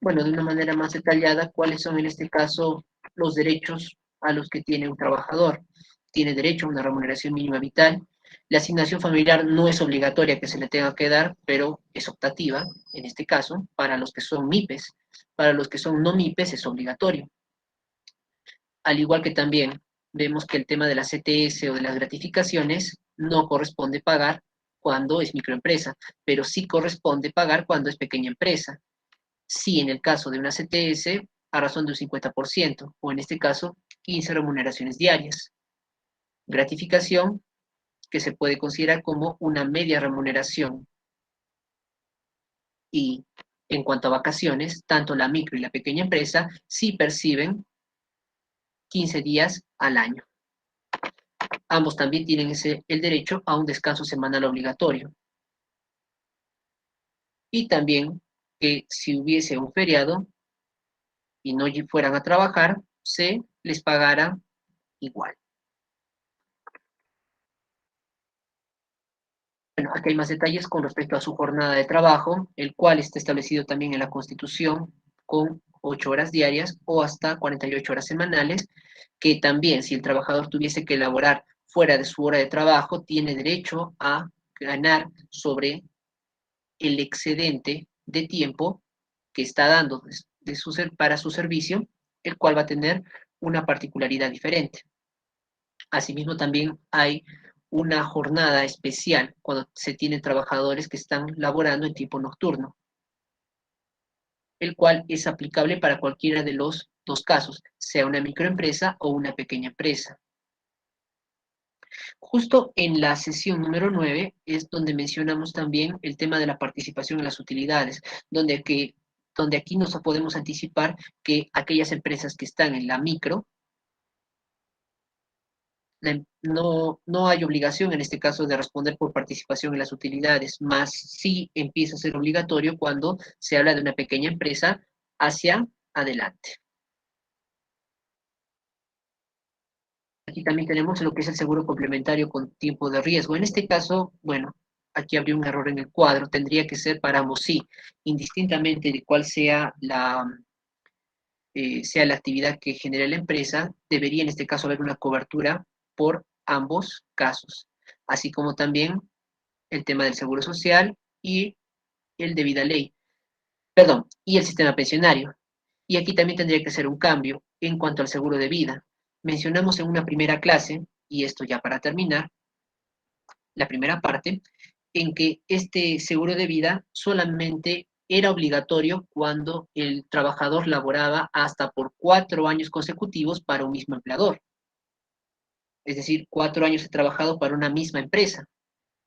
bueno, de una manera más detallada cuáles son en este caso los derechos a los que tiene un trabajador. Tiene derecho a una remuneración mínima vital. La asignación familiar no es obligatoria que se le tenga que dar, pero es optativa, en este caso, para los que son MIPES. Para los que son no MIPES es obligatorio. al igual que también vemos que el tema de la CTS o de las gratificaciones no corresponde pagar cuando es microempresa, pero sí corresponde pagar cuando es pequeña empresa. Sí, en el caso de una CTS, a razón de un 50%, o en este caso, 15 remuneraciones diarias. Gratificación, que se puede considerar como una media remuneración. Y en cuanto a vacaciones, tanto la micro y la pequeña empresa sí perciben 15 días al año. Ambos también tienen el derecho a un descanso semanal obligatorio. Y también que si hubiese un feriado y no fueran a trabajar, se les pagara igual. Bueno, aquí hay más detalles con respecto a su jornada de trabajo, el cual está establecido también en la Constitución con 8 horas diarias o hasta 48 horas semanales, que también si el trabajador tuviese que elaborar fuera de su hora de trabajo, tiene derecho a ganar sobre el excedente de tiempo que está dando para su servicio, el cual va a tener una particularidad diferente. Asimismo, también hay una jornada especial cuando se tienen trabajadores que están laborando en tiempo nocturno, el cual es aplicable para cualquiera de los dos casos, sea una microempresa o una pequeña empresa. Justo en la sesión número 9 es donde mencionamos también el tema de la participación en las utilidades, donde aquí nos podemos anticipar que aquellas empresas que están en la micro, no hay obligación en este caso de responder por participación en las utilidades, más sí empieza a ser obligatorio cuando se habla de una pequeña empresa hacia adelante. Aquí también tenemos lo que es el seguro complementario con tiempo de riesgo. En este caso, bueno, aquí habría un error en el cuadro, tendría que ser para ambos sí, indistintamente de cuál sea la actividad que genere la empresa, debería en este caso haber una cobertura por ambos casos, así como también el tema del seguro social y el de vida ley, perdón, y el sistema pensionario. Y aquí también tendría que ser un cambio en cuanto al seguro de vida. Mencionamos en una primera clase, y esto ya para terminar, la primera parte, en que este seguro de vida solamente era obligatorio cuando el trabajador laboraba hasta por 4 años consecutivos para un mismo empleador. Es decir, 4 años he trabajado para una misma empresa.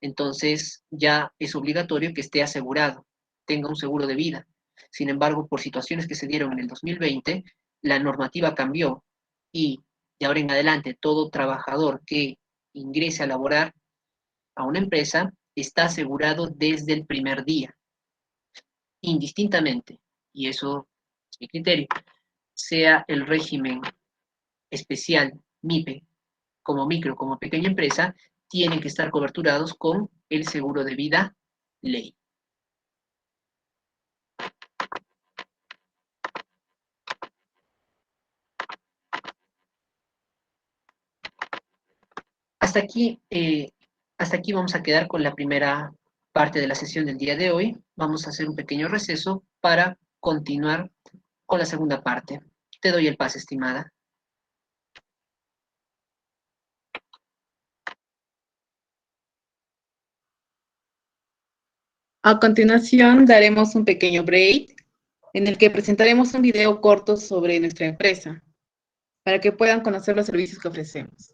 Entonces ya es obligatorio que esté asegurado, tenga un seguro de vida. Sin embargo, por situaciones que se dieron en el 2020, la normativa cambió y de ahora en adelante todo trabajador que ingrese a laborar a una empresa está asegurado desde el primer día, indistintamente, y eso es mi criterio, sea el régimen especial MIPE como micro, como pequeña empresa, tienen que estar coberturados con el seguro de vida ley. Hasta aquí, hasta aquí vamos a quedar con la primera parte de la sesión del día de hoy. Vamos a hacer un pequeño receso para continuar con la segunda parte. Te doy el pase, estimada. A continuación, daremos un pequeño break en el que presentaremos un video corto sobre nuestra empresa para que puedan conocer los servicios que ofrecemos.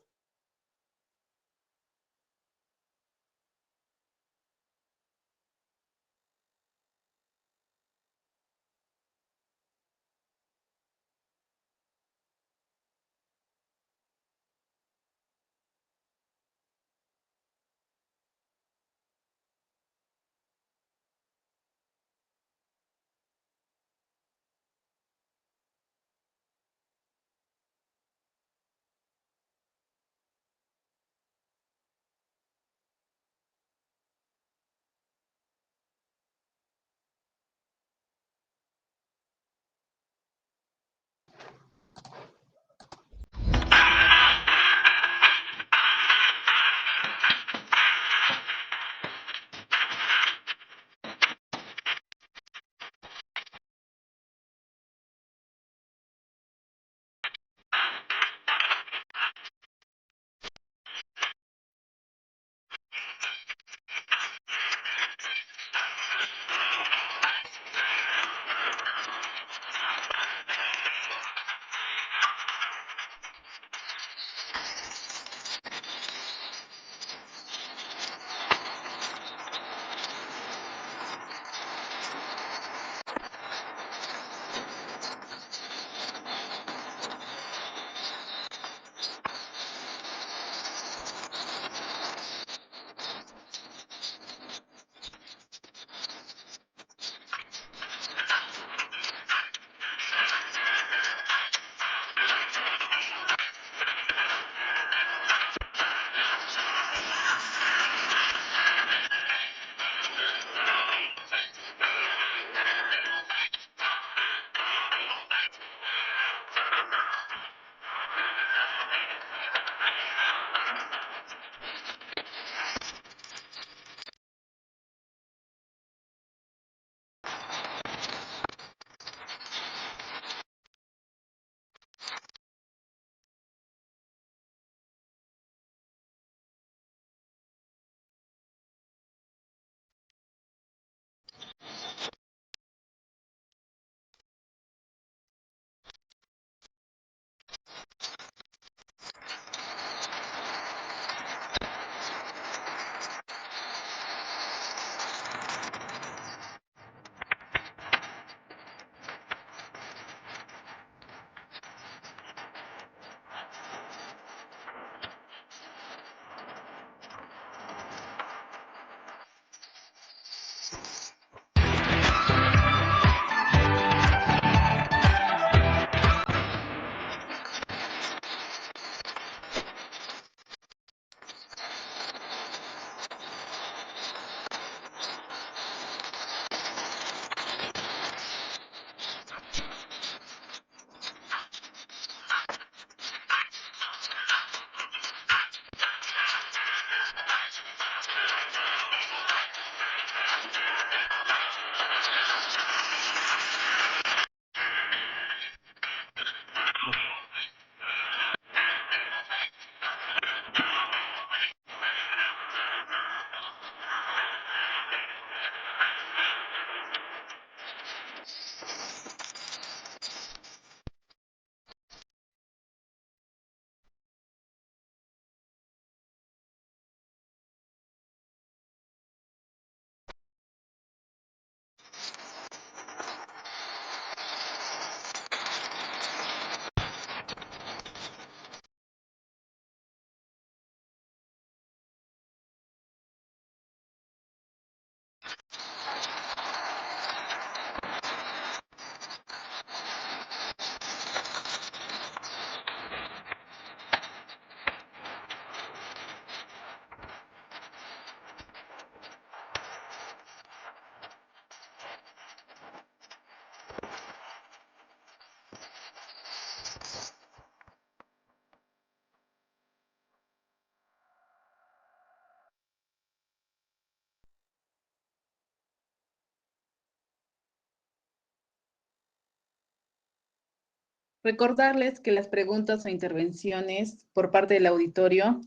Recordarles que las preguntas o intervenciones por parte del auditorio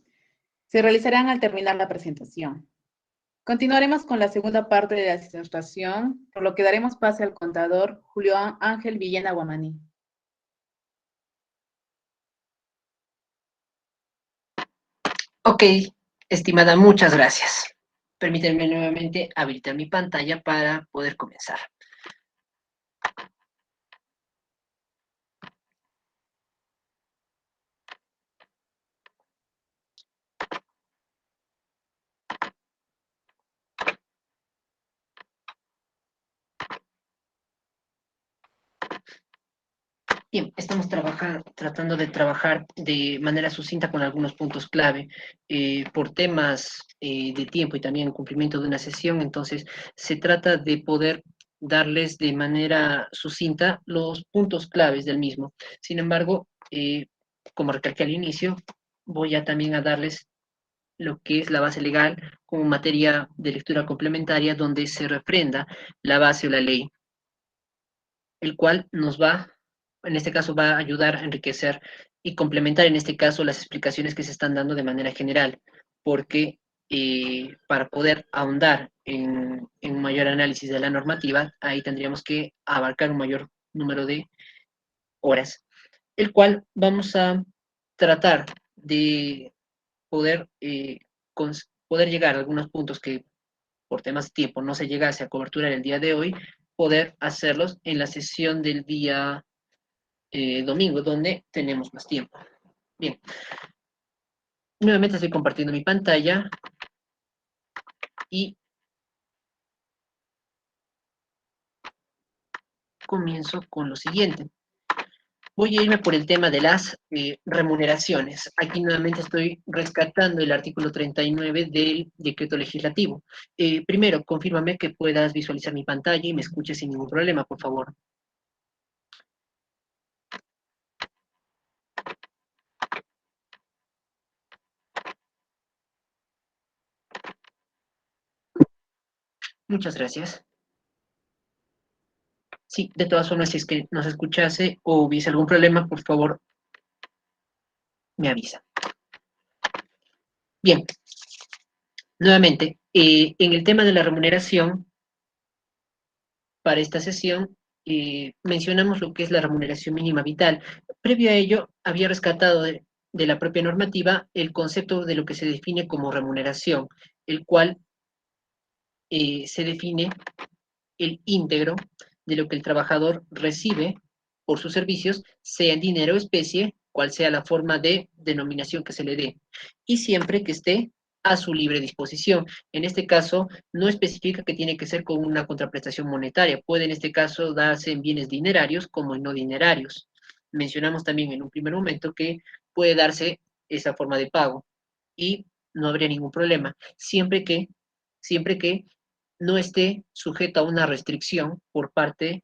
se realizarán al terminar la presentación. Continuaremos con la segunda parte de la disertación, por lo que daremos pase al contador Julio Ángel Villena Guamaní. Ok, estimada, muchas gracias. Permítanme nuevamente habilitar mi pantalla para poder comenzar. Bien, estamos tratando de trabajar de manera sucinta con algunos puntos clave por temas de tiempo y también cumplimiento de una sesión. Entonces, se trata de poder darles de manera sucinta los puntos claves del mismo. Sin embargo, como recalqué al inicio, voy a también a darles lo que es la base legal como materia de lectura complementaria donde se refrenda la base o la ley, el cual nos va, en este caso, va a ayudar a enriquecer y complementar, en este caso, las explicaciones que se están dando de manera general, porque para poder ahondar en un mayor análisis de la normativa, ahí tendríamos que abarcar un mayor número de horas, el cual vamos a tratar de poder, poder llegar a algunos puntos que por temas de tiempo no se llegase a cobertura el día de hoy, poder hacerlos en la sesión del día domingo, donde tenemos más tiempo. Bien, nuevamente estoy compartiendo mi pantalla y comienzo con lo siguiente. Voy a irme por el tema de las remuneraciones. Aquí nuevamente estoy rescatando el artículo 39 del decreto legislativo. Primero, confírmame que puedas visualizar mi pantalla y me escuches sin ningún problema, por favor. Muchas gracias. Sí, de todas formas, si es que nos escuchase o hubiese algún problema, por favor, me avisa. Bien, nuevamente, en el tema de la remuneración, para esta sesión, mencionamos lo que es la remuneración mínima vital. Previo a ello, había rescatado de la propia normativa el concepto de lo que se define como remuneración, el cual se define el íntegro de lo que el trabajador recibe por sus servicios, sea en dinero o especie, cual sea la forma de denominación que se le dé, y siempre que esté a su libre disposición. En este caso, no especifica que tiene que ser con una contraprestación monetaria. Puede en este caso darse en bienes dinerarios como en no dinerarios. Mencionamos también en un primer momento que puede darse esa forma de pago y no habría ningún problema, siempre que no esté sujeto a una restricción por parte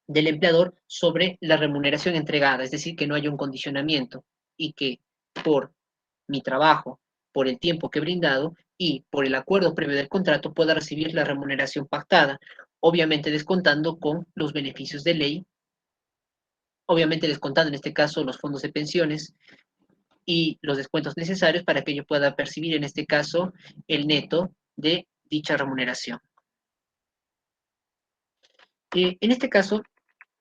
del empleador sobre la remuneración entregada, es decir, que no haya un condicionamiento y que por mi trabajo, por el tiempo que he brindado y por el acuerdo previo del contrato pueda recibir la remuneración pactada, obviamente descontando con los beneficios de ley, obviamente descontando en este caso los fondos de pensiones y los descuentos necesarios para que yo pueda percibir en este caso el neto de dicha remuneración. En este caso,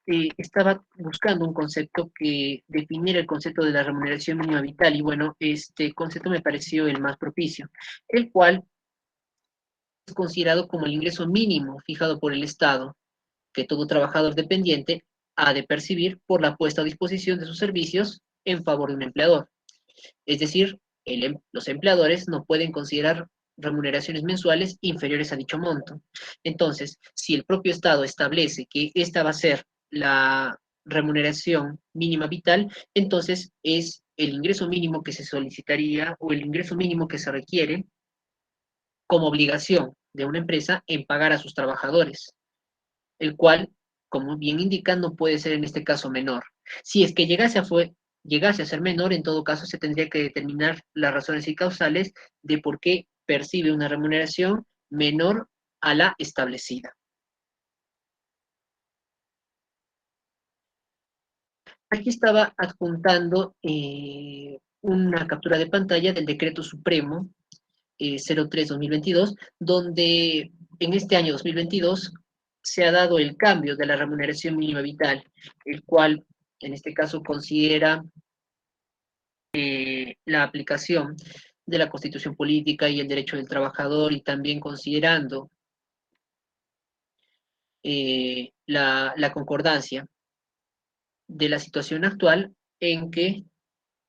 estaba buscando un concepto que definiera el concepto de la remuneración mínima vital y bueno, este concepto me pareció el más propicio, el cual es considerado como el ingreso mínimo fijado por el Estado que todo trabajador dependiente ha de percibir por la puesta a disposición de sus servicios en favor de un empleador. Es decir, los empleadores no pueden considerar remuneraciones mensuales inferiores a dicho monto. Entonces, si el propio Estado establece que esta va a ser la remuneración mínima vital, entonces es el ingreso mínimo que se solicitaría o el ingreso mínimo que se requiere como obligación de una empresa en pagar a sus trabajadores, el cual, como bien indica, no puede ser en este caso menor. Si es que llegase a ser menor, en todo caso se tendría que determinar las razones y causales de por qué percibe una remuneración menor a la establecida. Aquí estaba adjuntando una captura de pantalla del Decreto Supremo 03-2022, donde en este año 2022 se ha dado el cambio de la remuneración mínima vital, el cual en este caso considera la aplicación de la Constitución Política y el derecho del trabajador, y también considerando la concordancia de la situación actual en que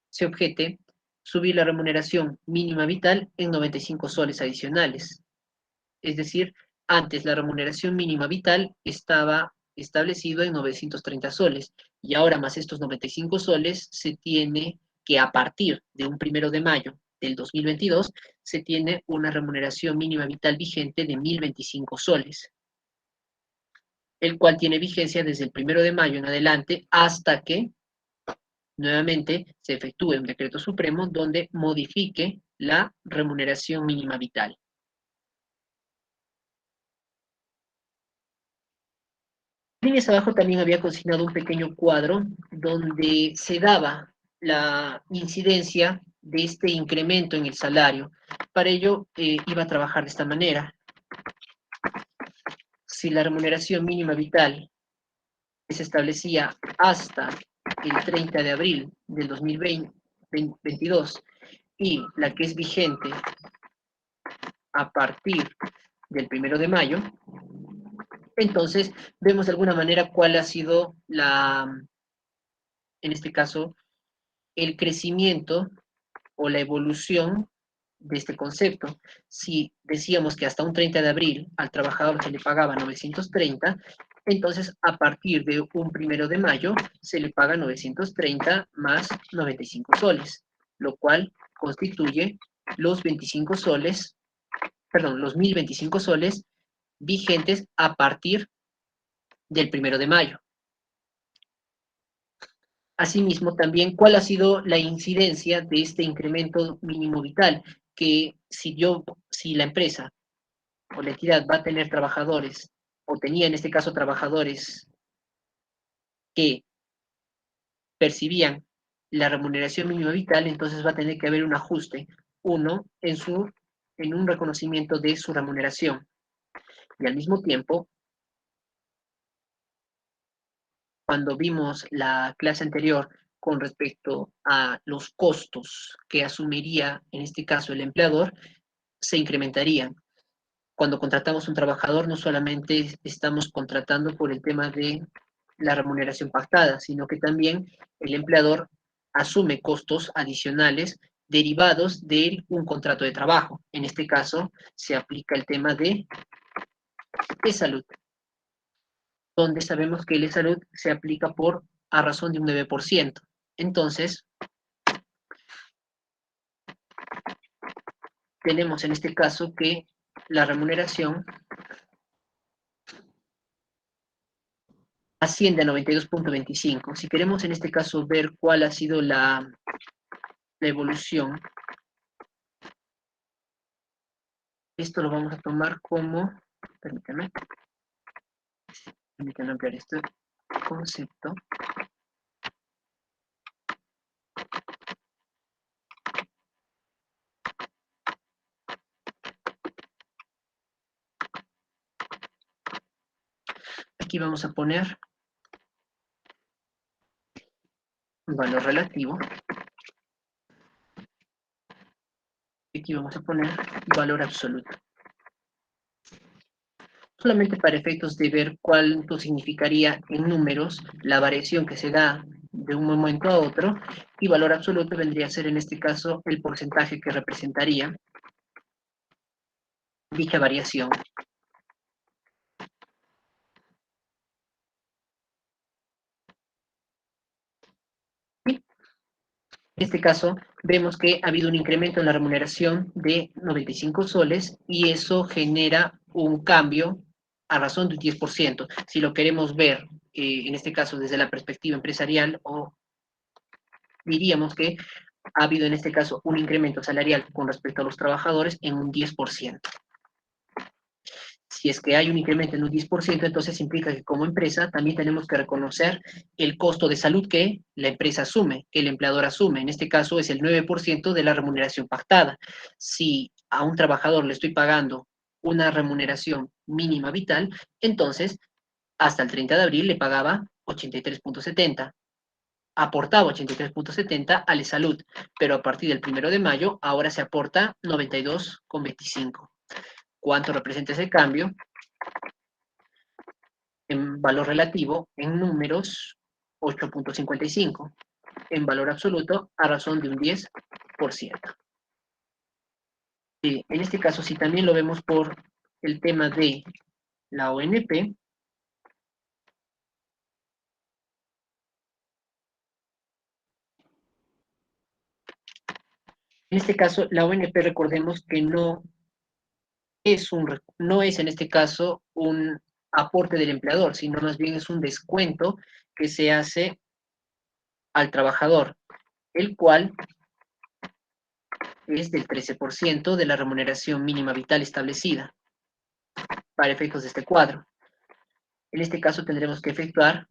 se objete subir la remuneración mínima vital en 95 soles adicionales. Es decir, antes la remuneración mínima vital estaba establecido en 930 soles, y ahora más estos 95 soles se tiene que, a partir de un 1 de mayo del 2022, se tiene una remuneración mínima vital vigente de 1025 soles, el cual tiene vigencia desde el 1 de mayo en adelante hasta que nuevamente se efectúe un decreto supremo donde modifique la remuneración mínima vital. Líneas abajo también había consignado un pequeño cuadro donde se daba la incidencia de este incremento en el salario. Para ello iba a trabajar de esta manera. Si la remuneración mínima vital se establecía hasta el 30 de abril del 2022 y la que es vigente a partir del 1 de mayo, entonces vemos de alguna manera cuál ha sido en este caso, el crecimiento o la evolución de este concepto. Si decíamos que hasta un 30 de abril al trabajador se le pagaba 930, entonces a partir de un 1 de mayo se le paga 930 más 95 soles, lo cual constituye los 25 soles, perdón, los 1025 soles vigentes a partir del 1 de mayo. Asimismo, también, ¿cuál ha sido la incidencia de este incremento mínimo vital? Que si la empresa o la entidad va a tener trabajadores, o tenía en este caso trabajadores que percibían la remuneración mínima vital, entonces va a tener que haber un ajuste, uno, en un reconocimiento de su remuneración. Y al mismo tiempo, cuando vimos la clase anterior con respecto a los costos que asumiría en este caso el empleador, se incrementarían. Cuando contratamos un trabajador, no solamente estamos contratando por el tema de la remuneración pactada, sino que también el empleador asume costos adicionales derivados de un contrato de trabajo. En este caso, se aplica el tema de salud, donde sabemos que el salud se aplica a razón de un 9%. Entonces, tenemos en este caso que la remuneración asciende a 92.25. Si queremos en este caso ver cuál ha sido la evolución, esto lo vamos a tomar como, permítanme ampliar este concepto. Aquí vamos a poner un valor relativo. Aquí vamos a poner valor absoluto. Solamente para efectos de ver cuánto significaría en números la variación que se da de un momento a otro, y valor absoluto vendría a ser en este caso el porcentaje que representaría dicha variación. En este caso, vemos que ha habido un incremento en la remuneración de 95 soles y eso genera un cambio a razón de un 10%. Si lo queremos ver, en este caso, desde la perspectiva empresarial, diríamos que ha habido en este caso un incremento salarial con respecto a los trabajadores en un 10%. Si es que hay un incremento en un 10%, entonces implica que como empresa también tenemos que reconocer el costo de salud que la empresa asume, que el empleador asume. En este caso es el 9% de la remuneración pactada. Si a un trabajador le estoy pagando una remuneración mínima vital, entonces hasta el 30 de abril le pagaba 83.70, aportaba 83.70 a la salud, pero a partir del 1 de mayo ahora se aporta 92.25. ¿Cuánto representa ese cambio? En valor relativo, en números, 8.55. En valor absoluto, a razón de un 10%. En este caso, si también lo vemos por el tema de la ONP, en este caso, la ONP, recordemos que no es en este caso un aporte del empleador, sino más bien es un descuento que se hace al trabajador, el cual es del 13% de la remuneración mínima vital establecida para efectos de este cuadro. En este caso tendremos que efectuar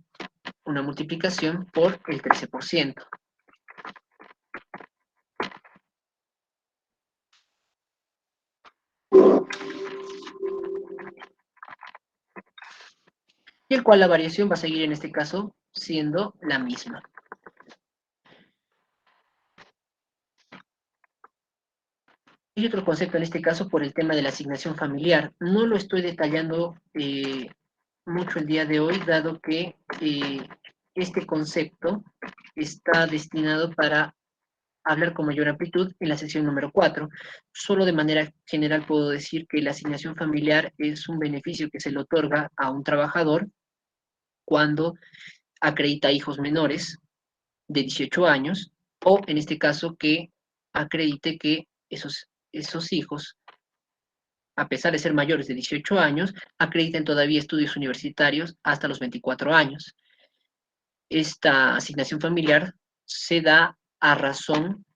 una multiplicación por el 13%. Y el cual la variación va a seguir en este caso siendo la misma. Y otro concepto en este caso por el tema de la asignación familiar. No lo estoy detallando mucho el día de hoy, dado que este concepto está destinado para hablar con mayor amplitud en la sección número 4. Solo de manera general puedo decir que la asignación familiar es un beneficio que se le otorga a un trabajador cuando acredita hijos menores de 18 años o en este caso que acredite que esos hijos, a pesar de ser mayores de 18 años, acrediten todavía estudios universitarios hasta los 24 años. Esta asignación familiar se da a razón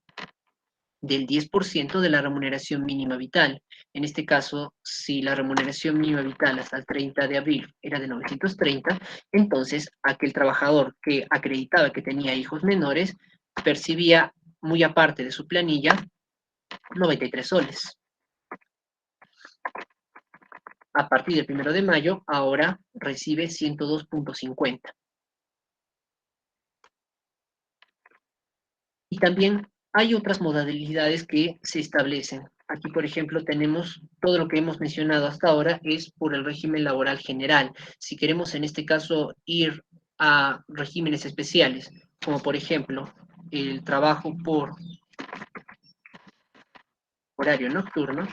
del 10% de la remuneración mínima vital. En este caso, si la remuneración mínima vital hasta el 30 de abril era de 930, entonces aquel trabajador que acreditaba que tenía hijos menores percibía, muy aparte de su planilla, 93 soles. A partir del 1 de mayo, ahora recibe 102.50. Y también hay otras modalidades que se establecen. Aquí, por ejemplo, tenemos todo lo que hemos mencionado hasta ahora es por el régimen laboral general. Si queremos, en este caso, ir a regímenes especiales, como por ejemplo el trabajo por horario nocturno,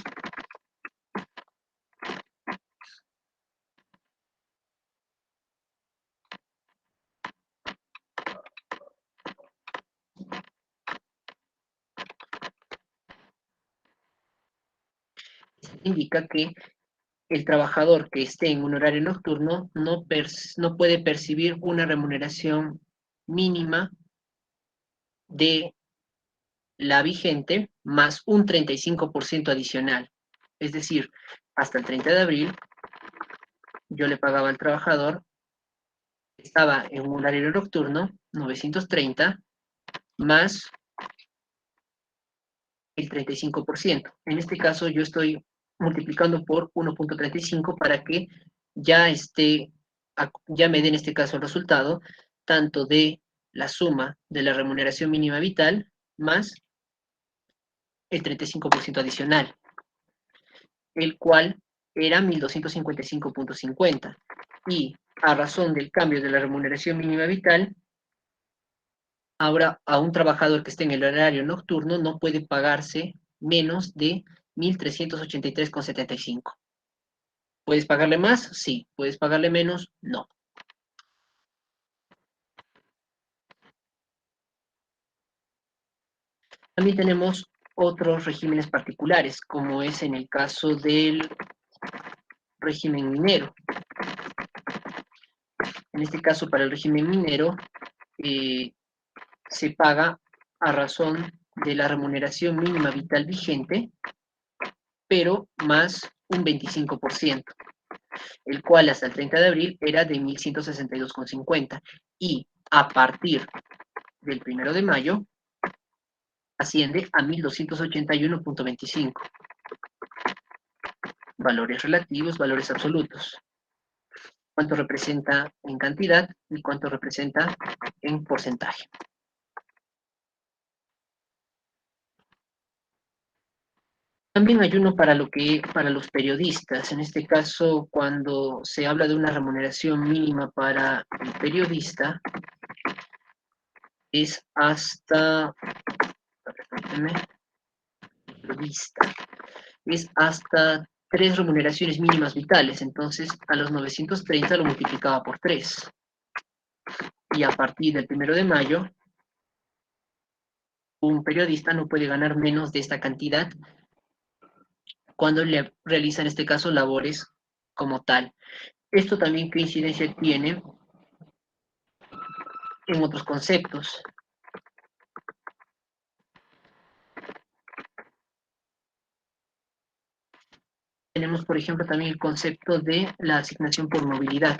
indica que el trabajador que esté en un horario nocturno no puede percibir una remuneración mínima de la vigente más un 35% adicional. Es decir, hasta el 30 de abril yo le pagaba al trabajador, estaba en un horario nocturno, 930, más el 35%. En este caso yo estoy multiplicando por 1.35 para que ya me den en este caso el resultado tanto de la suma de la remuneración mínima vital más el 35% adicional, el cual era 1.255.50. Y a razón del cambio de la remuneración mínima vital, ahora a un trabajador que esté en el horario nocturno no puede pagarse menos de 1.383.75. ¿Puedes pagarle más? Sí. ¿Puedes pagarle menos? No. También tenemos otros regímenes particulares, como es en el caso del régimen minero. En este caso, para el régimen minero, se paga a razón de la remuneración mínima vital vigente, pero más un 25%. el cual hasta el 30 de abril era de 1.162,50 y a partir del 1 de mayo asciende a 1.281,25. Valores relativos, valores absolutos. Cuánto representa en cantidad y cuánto representa en porcentaje. También hay uno para los periodistas. En este caso, cuando se habla de una remuneración mínima para el periodista, es hasta, es hasta 3 remuneraciones mínimas vitales. Entonces, a los 930 lo multiplicaba por 3. Y a partir del 1 de mayo, un periodista no puede ganar menos de esta cantidad cuando le realiza, en este caso, labores como tal. Esto también, ¿qué incidencia tiene en otros conceptos? Tenemos, por ejemplo, también el concepto de la asignación por movilidad,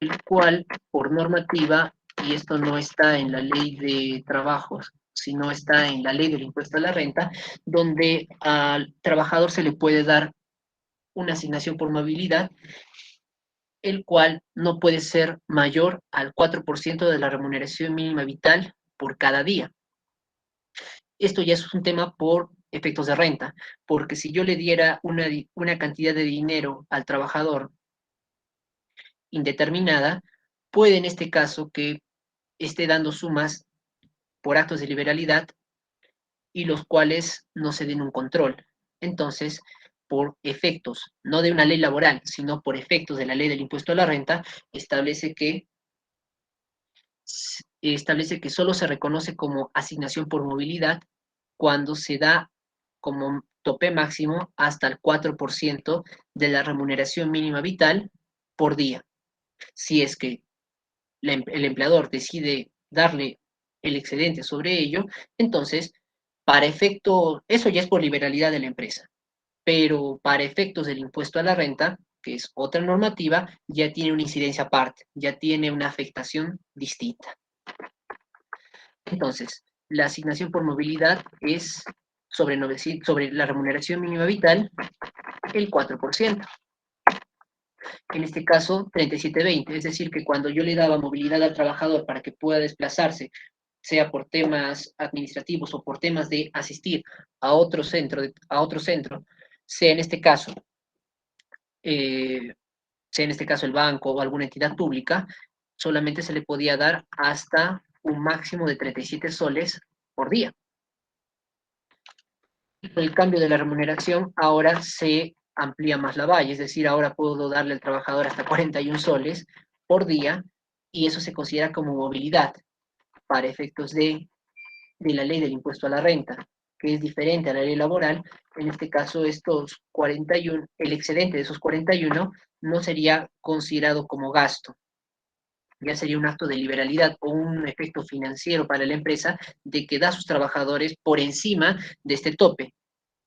el cual, por normativa, y esto no está en la ley de trabajos, sino está en la ley del impuesto a la renta, donde al trabajador se le puede dar una asignación por movilidad, el cual no puede ser mayor al 4% de la remuneración mínima vital por cada día. Esto ya es un tema por efectos de renta, porque si yo le diera una cantidad de dinero al trabajador indeterminada, puede en este caso que esté dando sumas por actos de liberalidad y los cuales no se den un control. Entonces, por efectos, no de una ley laboral, sino por efectos de la ley del impuesto a la renta, establece que solo se reconoce como asignación por movilidad cuando se da como tope máximo hasta el 4% de la remuneración mínima vital por día. Si es que el empleador decide darle el excedente sobre ello, entonces, para efecto, eso ya es por liberalidad de la empresa, pero para efectos del impuesto a la renta, que es otra normativa, ya tiene una incidencia aparte, ya tiene una afectación distinta. Entonces, la asignación por movilidad es sobre la remuneración mínima vital el 4%. En este caso, 37.20, es decir, que cuando yo le daba movilidad al trabajador para que pueda desplazarse, sea por temas administrativos o por temas de asistir a otro centro, sea en este caso, el banco o alguna entidad pública, solamente se le podía dar hasta un máximo de 37 soles por día. El cambio de la remuneración ahora se amplía más la valla, es decir, ahora puedo darle al trabajador hasta 41 soles por día y eso se considera como movilidad para efectos de la ley del impuesto a la renta, que es diferente a la ley laboral. En este caso, estos 41, el excedente de esos 41 no sería considerado como gasto, ya sería un acto de liberalidad o un efecto financiero para la empresa de que da a sus trabajadores por encima de este tope,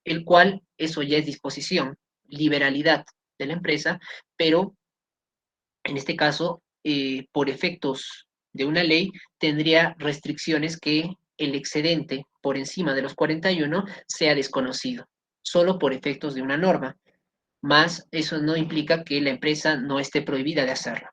el cual eso ya es disposición, liberalidad de la empresa, pero en este caso, por efectos de una ley, tendría restricciones que el excedente por encima de los 41 sea desconocido, solo por efectos de una norma, más eso no implica que la empresa no esté prohibida de hacerlo.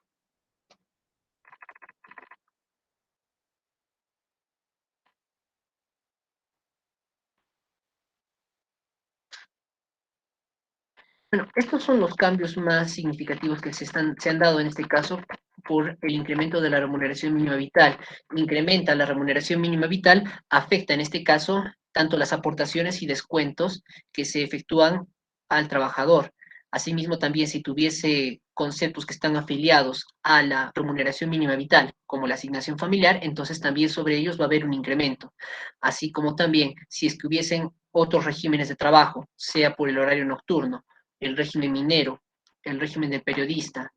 Bueno, estos son los cambios más significativos que se han dado en este caso por el incremento de la remuneración mínima vital. Incrementa la remuneración mínima vital, afecta en este caso tanto las aportaciones y descuentos que se efectúan al trabajador. Asimismo, también si tuviese conceptos que están afiliados a la remuneración mínima vital, como la asignación familiar, entonces también sobre ellos va a haber un incremento. Así como también si es que hubiesen otros regímenes de trabajo, sea por el horario nocturno, el régimen minero, el régimen del periodista,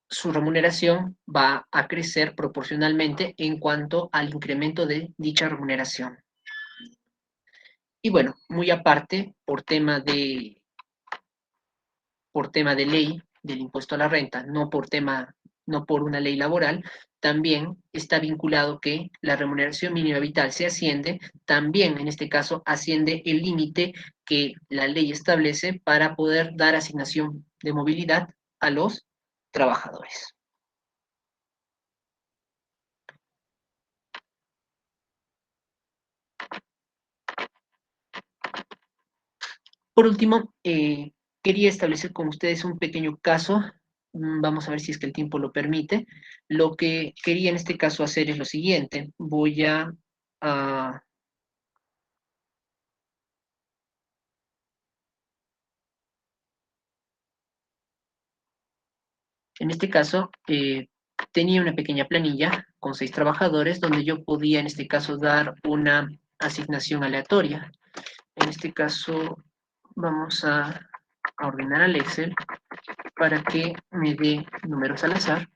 su remuneración va a crecer proporcionalmente en cuanto al incremento de dicha remuneración. Y bueno, muy aparte, por tema de ley del impuesto a la renta, no por una ley laboral, también está vinculado que la remuneración mínima vital se asciende, también en este caso asciende el límite que la ley establece para poder dar asignación de movilidad a los trabajadores. Por último, quería establecer con ustedes un pequeño caso. Vamos a ver si es que el tiempo lo permite. Lo que quería en este caso hacer es lo siguiente. Voy a en este caso, tenía una pequeña planilla con 6 trabajadores donde yo podía en este caso dar una asignación aleatoria. En este caso, vamos a ordenar al Excel para que me dé números al azar.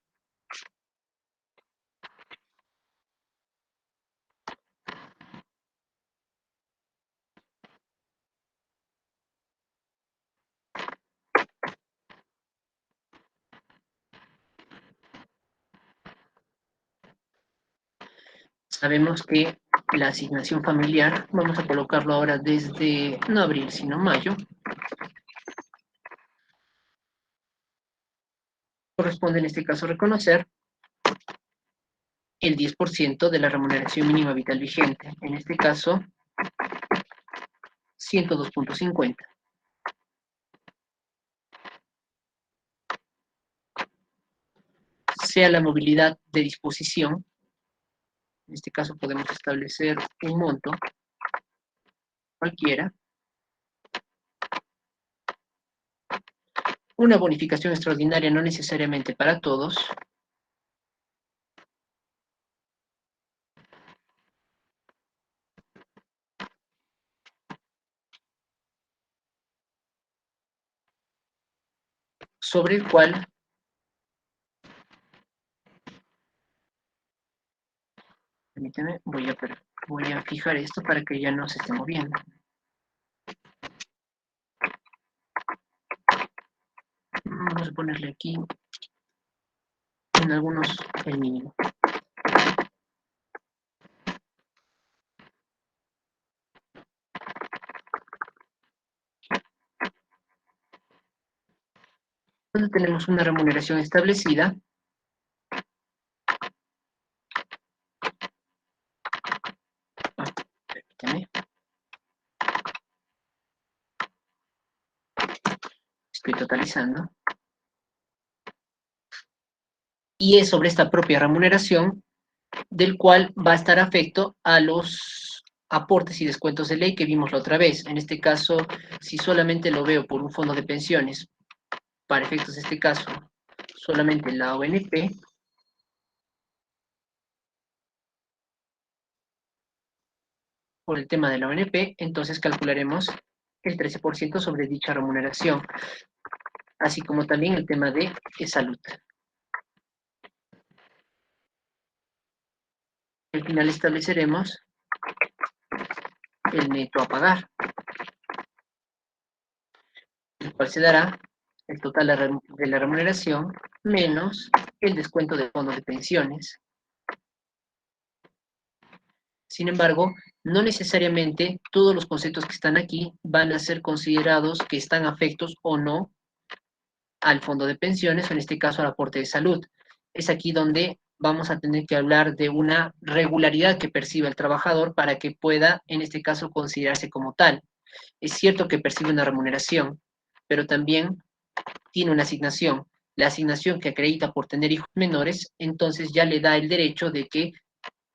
Sabemos que la asignación familiar, vamos a colocarlo ahora desde no abril, sino mayo, corresponde en este caso reconocer el 10% de la remuneración mínima vital vigente, en este caso 102.50. Sea la movilidad de disposición, en este caso podemos establecer un monto cualquiera, una bonificación extraordinaria no necesariamente para todos, sobre el cual permíteme, voy a fijar esto para que ya no se esté moviendo. Vamos a ponerle aquí en algunos el mínimo. Entonces tenemos una remuneración establecida permíteme. Estoy totalizando. Y es sobre esta propia remuneración del cual va a estar afecto a los aportes y descuentos de ley que vimos la otra vez. En este caso, si solamente lo veo por un fondo de pensiones, para efectos de este caso, solamente la ONP, por el tema de la ONP, entonces calcularemos el 13% sobre dicha remuneración, así como también el tema de salud. Al final estableceremos el neto a pagar, el cual se dará el total de la remuneración menos el descuento del fondo de pensiones. Sin embargo, no necesariamente todos los conceptos que están aquí van a ser considerados que están afectos o no al fondo de pensiones, o en este caso al aporte de salud. Es aquí donde vamos a tener que hablar de una regularidad que percibe el trabajador para que pueda, en este caso, considerarse como tal. Es cierto que percibe una remuneración, pero también tiene una asignación. La asignación que acredita por tener hijos menores, entonces ya le da el derecho de que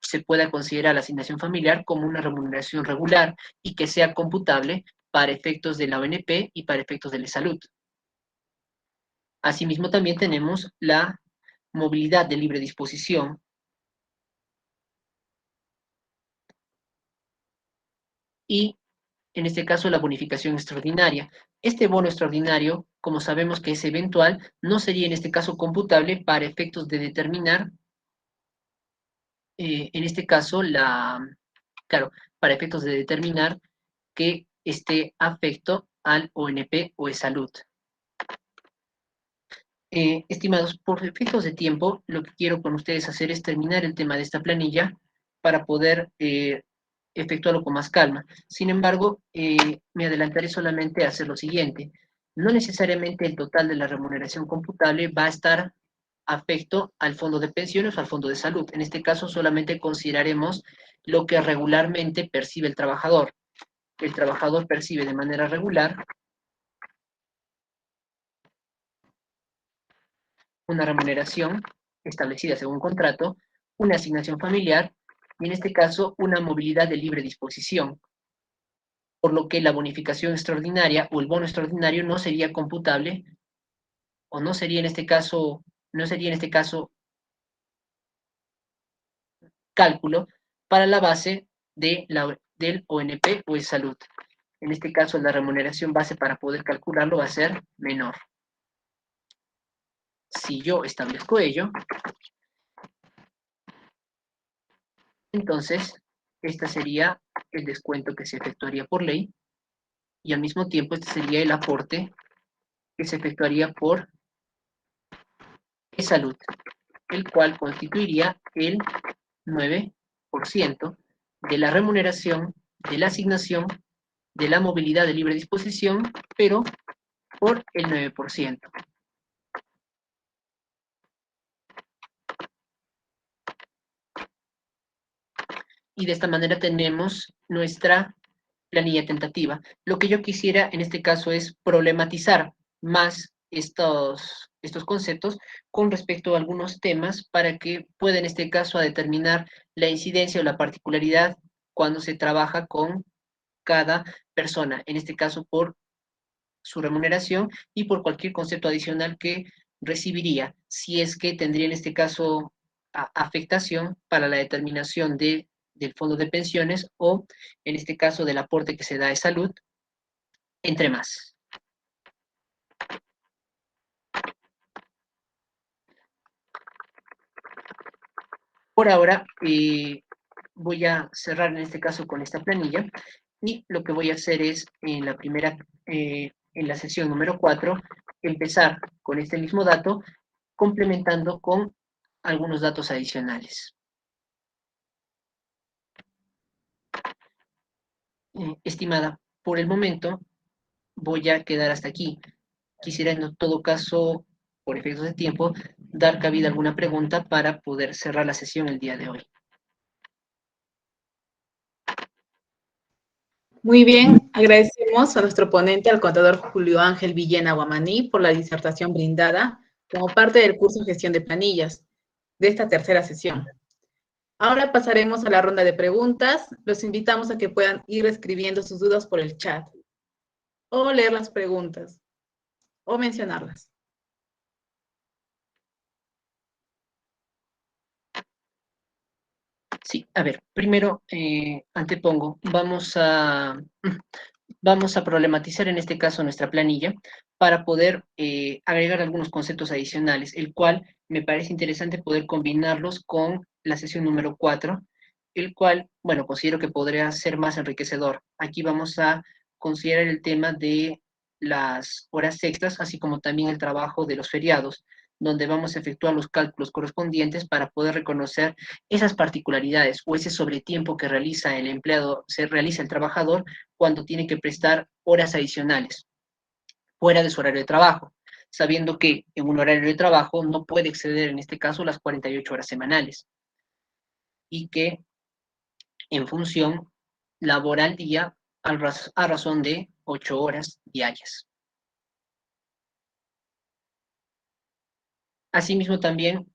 se pueda considerar la asignación familiar como una remuneración regular y que sea computable para efectos de la ONP y para efectos de la salud. Asimismo, también tenemos la movilidad de libre disposición, y en este caso la bonificación extraordinaria. Este bono extraordinario, como sabemos que es eventual, no sería en este caso computable para efectos de determinar, en este caso, claro, para efectos de determinar que esté afecto al ONP o e-salud. Estimados, por efectos de tiempo, lo que quiero con ustedes hacer es terminar el tema de esta planilla para poder efectuarlo con más calma. Sin embargo, me adelantaré solamente a hacer lo siguiente. No necesariamente el total de la remuneración computable va a estar afecto al fondo de pensiones o al fondo de salud. En este caso, solamente consideraremos lo que regularmente percibe el trabajador. El trabajador percibe de manera regular una remuneración establecida según contrato, una asignación familiar y en este caso una movilidad de libre disposición, por lo que la bonificación extraordinaria o el bono extraordinario no sería computable o no sería en este caso, cálculo para la base del ONP o e-salud. En este caso, la remuneración base para poder calcularlo va a ser menor. Si yo establezco ello, entonces este sería el descuento que se efectuaría por ley y al mismo tiempo este sería el aporte que se efectuaría por e-salud, el cual constituiría el 9% de la remuneración, de la asignación, de la movilidad de libre disposición, pero por el 9%. Y de esta manera tenemos nuestra planilla tentativa. Lo que yo quisiera en este caso es problematizar más estos conceptos con respecto a algunos temas para que pueda en este caso a determinar la incidencia o la particularidad cuando se trabaja con cada persona, en este caso por su remuneración y por cualquier concepto adicional que recibiría, si es que tendría en este caso afectación para la determinación del fondo de pensiones o en este caso del aporte que se da de salud, entre más. Por ahora voy a cerrar en este caso con esta planilla y lo que voy a hacer es en la primera, en la sesión número 4, empezar con este mismo dato complementando con algunos datos adicionales. Estimada, por el momento voy a quedar hasta aquí. Quisiera en todo caso, por efectos de tiempo, dar cabida a alguna pregunta para poder cerrar la sesión el día de hoy. Muy bien, agradecemos a nuestro ponente, al contador Julio Ángel Villena Guamaní, por la disertación brindada como parte del curso Gestión de Planillas de esta tercera sesión. Ahora pasaremos a la ronda de preguntas. Los invitamos a que puedan ir escribiendo sus dudas por el chat o leer las preguntas o mencionarlas. Sí, a ver, primero antepongo, vamos a problematizar en este caso nuestra planilla para poder agregar algunos conceptos adicionales, el cual me parece interesante poder combinarlos con la sesión número 4, el cual, bueno, considero que podría ser más enriquecedor. Aquí vamos a considerar el tema de las horas extras, así como también el trabajo de los feriados, donde vamos a efectuar los cálculos correspondientes para poder reconocer esas particularidades o ese sobretiempo que realiza el empleado, se realiza el trabajador cuando tiene que prestar horas adicionales fuera de su horario de trabajo, sabiendo que en un horario de trabajo no puede exceder en este caso las 48 horas semanales y que en función labora al día a razón de 8 horas diarias. Asimismo, también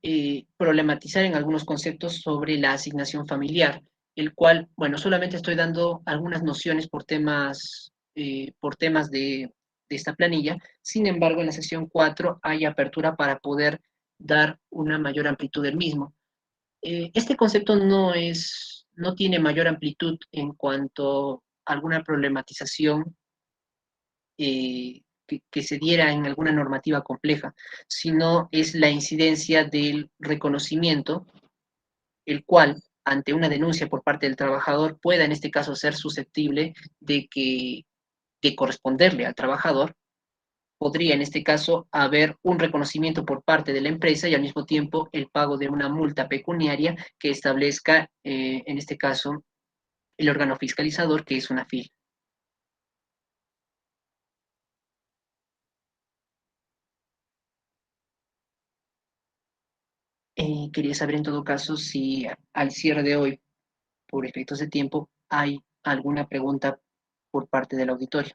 problematizar en algunos conceptos sobre la asignación familiar, el cual, bueno, solamente estoy dando algunas nociones por temas de esta planilla. Sin embargo, en la sesión 4 hay apertura para poder dar una mayor amplitud del mismo. Este concepto no tiene mayor amplitud en cuanto a alguna problematización que se diera en alguna normativa compleja, sino es la incidencia del reconocimiento, el cual ante una denuncia por parte del trabajador pueda en este caso ser susceptible de corresponderle al trabajador, podría en este caso haber un reconocimiento por parte de la empresa y al mismo tiempo el pago de una multa pecuniaria que establezca, en este caso, el órgano fiscalizador, que es una FIL. Quería saber en todo caso si al cierre de hoy, por efectos de tiempo, hay alguna pregunta por parte del auditorio.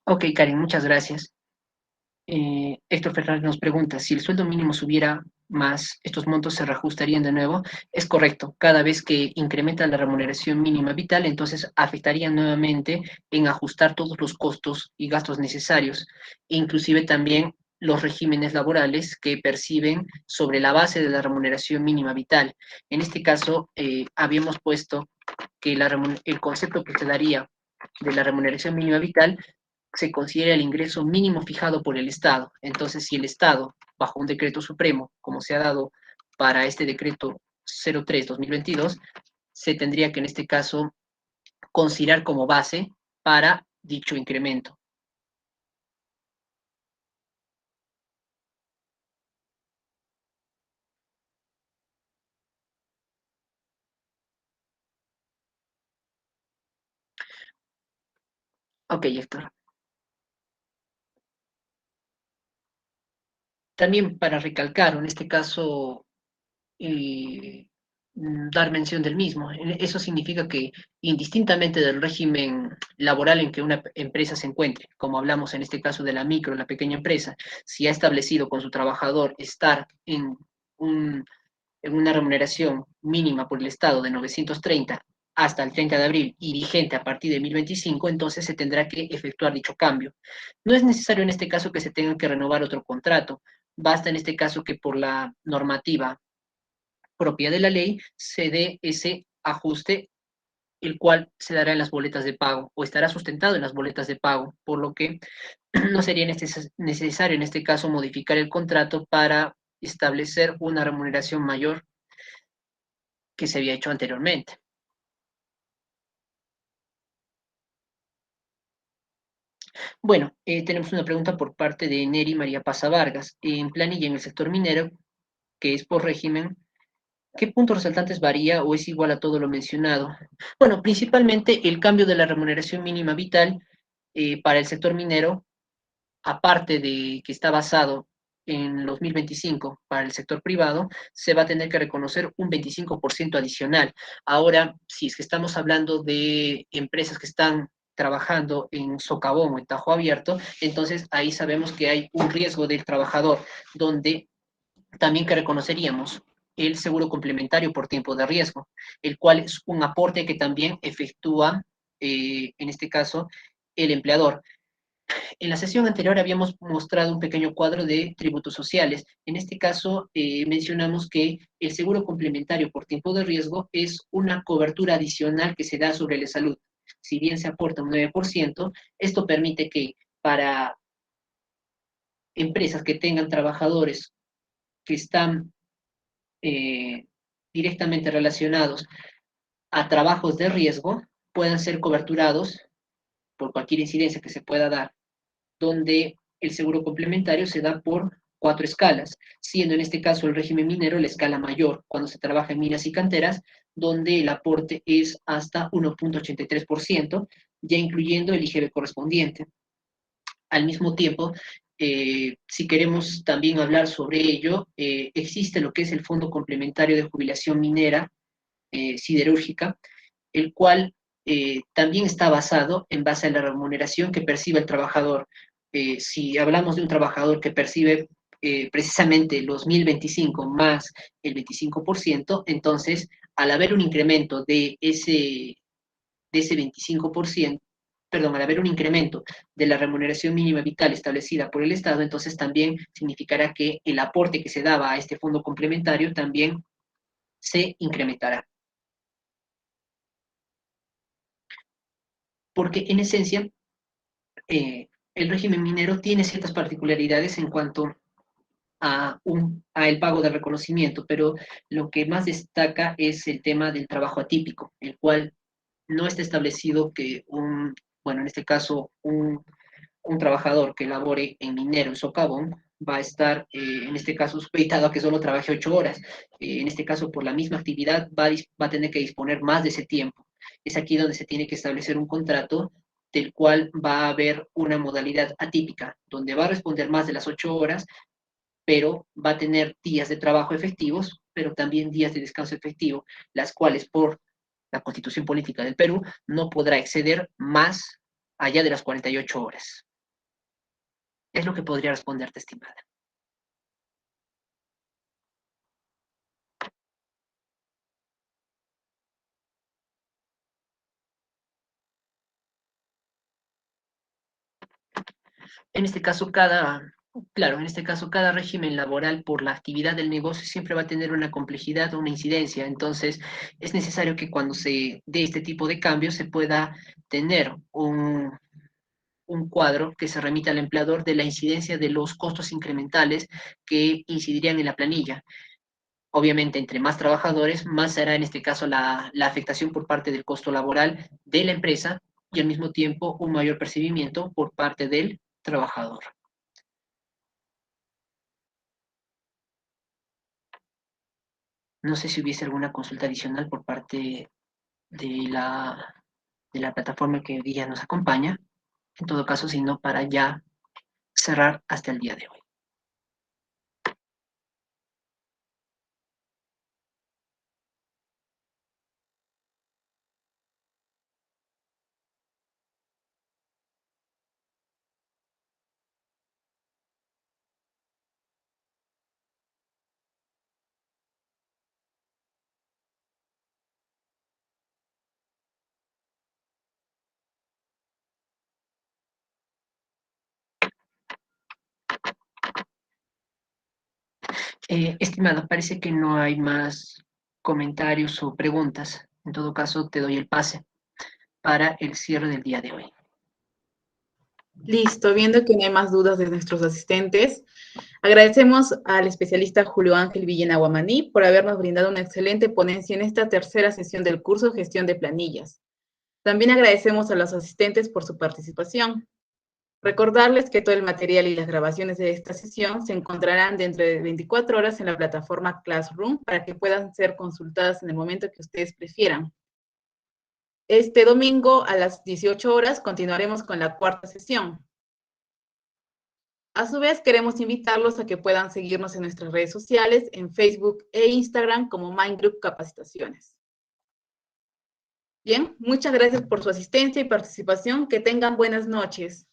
Ok, Karen, muchas gracias. Héctor Fernández nos pregunta, si el sueldo mínimo subiera más, ¿estos montos se reajustarían de nuevo? Es correcto, cada vez que incrementa la remuneración mínima vital, entonces afectaría nuevamente en ajustar todos los costos y gastos necesarios, inclusive también los regímenes laborales que perciben sobre la base de la remuneración mínima vital. En este caso, habíamos puesto que el concepto que se daría de la remuneración mínima vital se considera el ingreso mínimo fijado por el Estado. Entonces, si el Estado, bajo un decreto supremo, como se ha dado para este decreto 03-2022, se tendría que en este caso considerar como base para dicho incremento. Ok, Héctor. También para recalcar, en este caso, eh, dar mención del mismo. Eso significa que indistintamente del régimen laboral en que una empresa se encuentre, como hablamos en este caso de la micro, la pequeña empresa, si ha establecido con su trabajador estar un, en una remuneración mínima por el Estado de 930 hasta el 30 de abril y vigente a partir de 2025, entonces se tendrá que efectuar dicho cambio. No es necesario en este caso que se tenga que renovar otro contrato, basta en este caso que por la normativa propia de la ley se dé ese ajuste, el cual se dará en las boletas de pago o estará sustentado en las boletas de pago, por lo que no sería necesario en este caso modificar el contrato para establecer una remuneración mayor que se había hecho anteriormente. Bueno, tenemos una pregunta por parte de Neri María Paza Vargas. En planilla en el sector minero, que es por régimen, ¿qué puntos resaltantes varía o es igual a todo lo mencionado? Bueno, principalmente el cambio de la remuneración mínima vital para el sector minero, aparte de que está basado en 2025 para el sector privado, se va a tener que reconocer un 25% adicional. Ahora, si es que estamos hablando de empresas que están trabajando en socavón o en tajo abierto, entonces ahí sabemos que hay un riesgo del trabajador, donde también que reconoceríamos el seguro complementario por tiempo de riesgo, el cual es un aporte que también efectúa, en este caso, el empleador. En la sesión anterior habíamos mostrado un pequeño cuadro de tributos sociales. En este caso, mencionamos que el seguro complementario por tiempo de riesgo es una cobertura adicional que se da sobre la salud. Si bien se aporta un 9%, esto permite que para empresas que tengan trabajadores que están eh, directamente relacionados a trabajos de riesgo puedan ser coberturados por cualquier incidencia que se pueda dar, donde el seguro complementario se da por 4 escalas, siendo en este caso el régimen minero la escala mayor, cuando se trabaja en minas y canteras, donde el aporte es hasta 1.83%, ya incluyendo el IGB correspondiente. Al mismo tiempo, si queremos también hablar sobre ello, existe lo que es el Fondo Complementario de Jubilación Minera Siderúrgica, el cual también está basado en base a la remuneración que percibe el trabajador. Si hablamos de un trabajador que percibe precisamente los 1.025 más el 25%, entonces, al haber un incremento de ese 25%, perdón, al haber un incremento de la remuneración mínima vital establecida por el Estado, entonces también significará que el aporte que se daba a este fondo complementario también se incrementará. Porque en esencia, el régimen minero tiene ciertas particularidades en cuanto a el pago de reconocimiento, pero lo que más destaca es el tema del trabajo atípico, el cual no está establecido que bueno, en este caso, un trabajador que labore en minero, en socavón, va a estar, en este caso, supeditado a que solo trabaje 8 horas. En este caso, por la misma actividad, va a tener que disponer más de ese tiempo. Es aquí donde se tiene que establecer un contrato del cual va a haber una modalidad atípica, donde va a responder más de las 8 horas, pero va a tener días de trabajo efectivos, pero también días de descanso efectivo, las cuales por la Constitución Política del Perú no podrá exceder más allá de las 48 horas. Es lo que podría responderte, estimada. En este caso, claro, en este caso, cada régimen laboral por la actividad del negocio siempre va a tener una complejidad o una incidencia. Entonces, es necesario que cuando se dé este tipo de cambios se pueda tener un cuadro que se remita al empleador de la incidencia de los costos incrementales que incidirían en la planilla. Obviamente, entre más trabajadores, más será en este caso la afectación por parte del costo laboral de la empresa y al mismo tiempo un mayor percibimiento por parte del trabajador. No sé si hubiese alguna consulta adicional por parte de la plataforma que hoy día nos acompaña. En todo caso, si no, para ya cerrar hasta el día de hoy. Estimado, parece que no hay más comentarios o preguntas. En todo caso, te doy el pase para el cierre del día de hoy. Listo, viendo que no hay más dudas de nuestros asistentes, agradecemos al especialista Julio Ángel Villena Guamaní por habernos brindado una excelente ponencia en esta tercera sesión del curso Gestión de Planillas. También agradecemos a los asistentes por su participación. Recordarles que todo el material y las grabaciones de esta sesión se encontrarán dentro de 24 horas en la plataforma Classroom para que puedan ser consultadas en el momento que ustedes prefieran. Este domingo a las 18 horas continuaremos con la cuarta sesión. A su vez, queremos invitarlos a que puedan seguirnos en nuestras redes sociales, en Facebook e Instagram como Mind Group Capacitaciones. Bien, muchas gracias por su asistencia y participación. Que tengan buenas noches.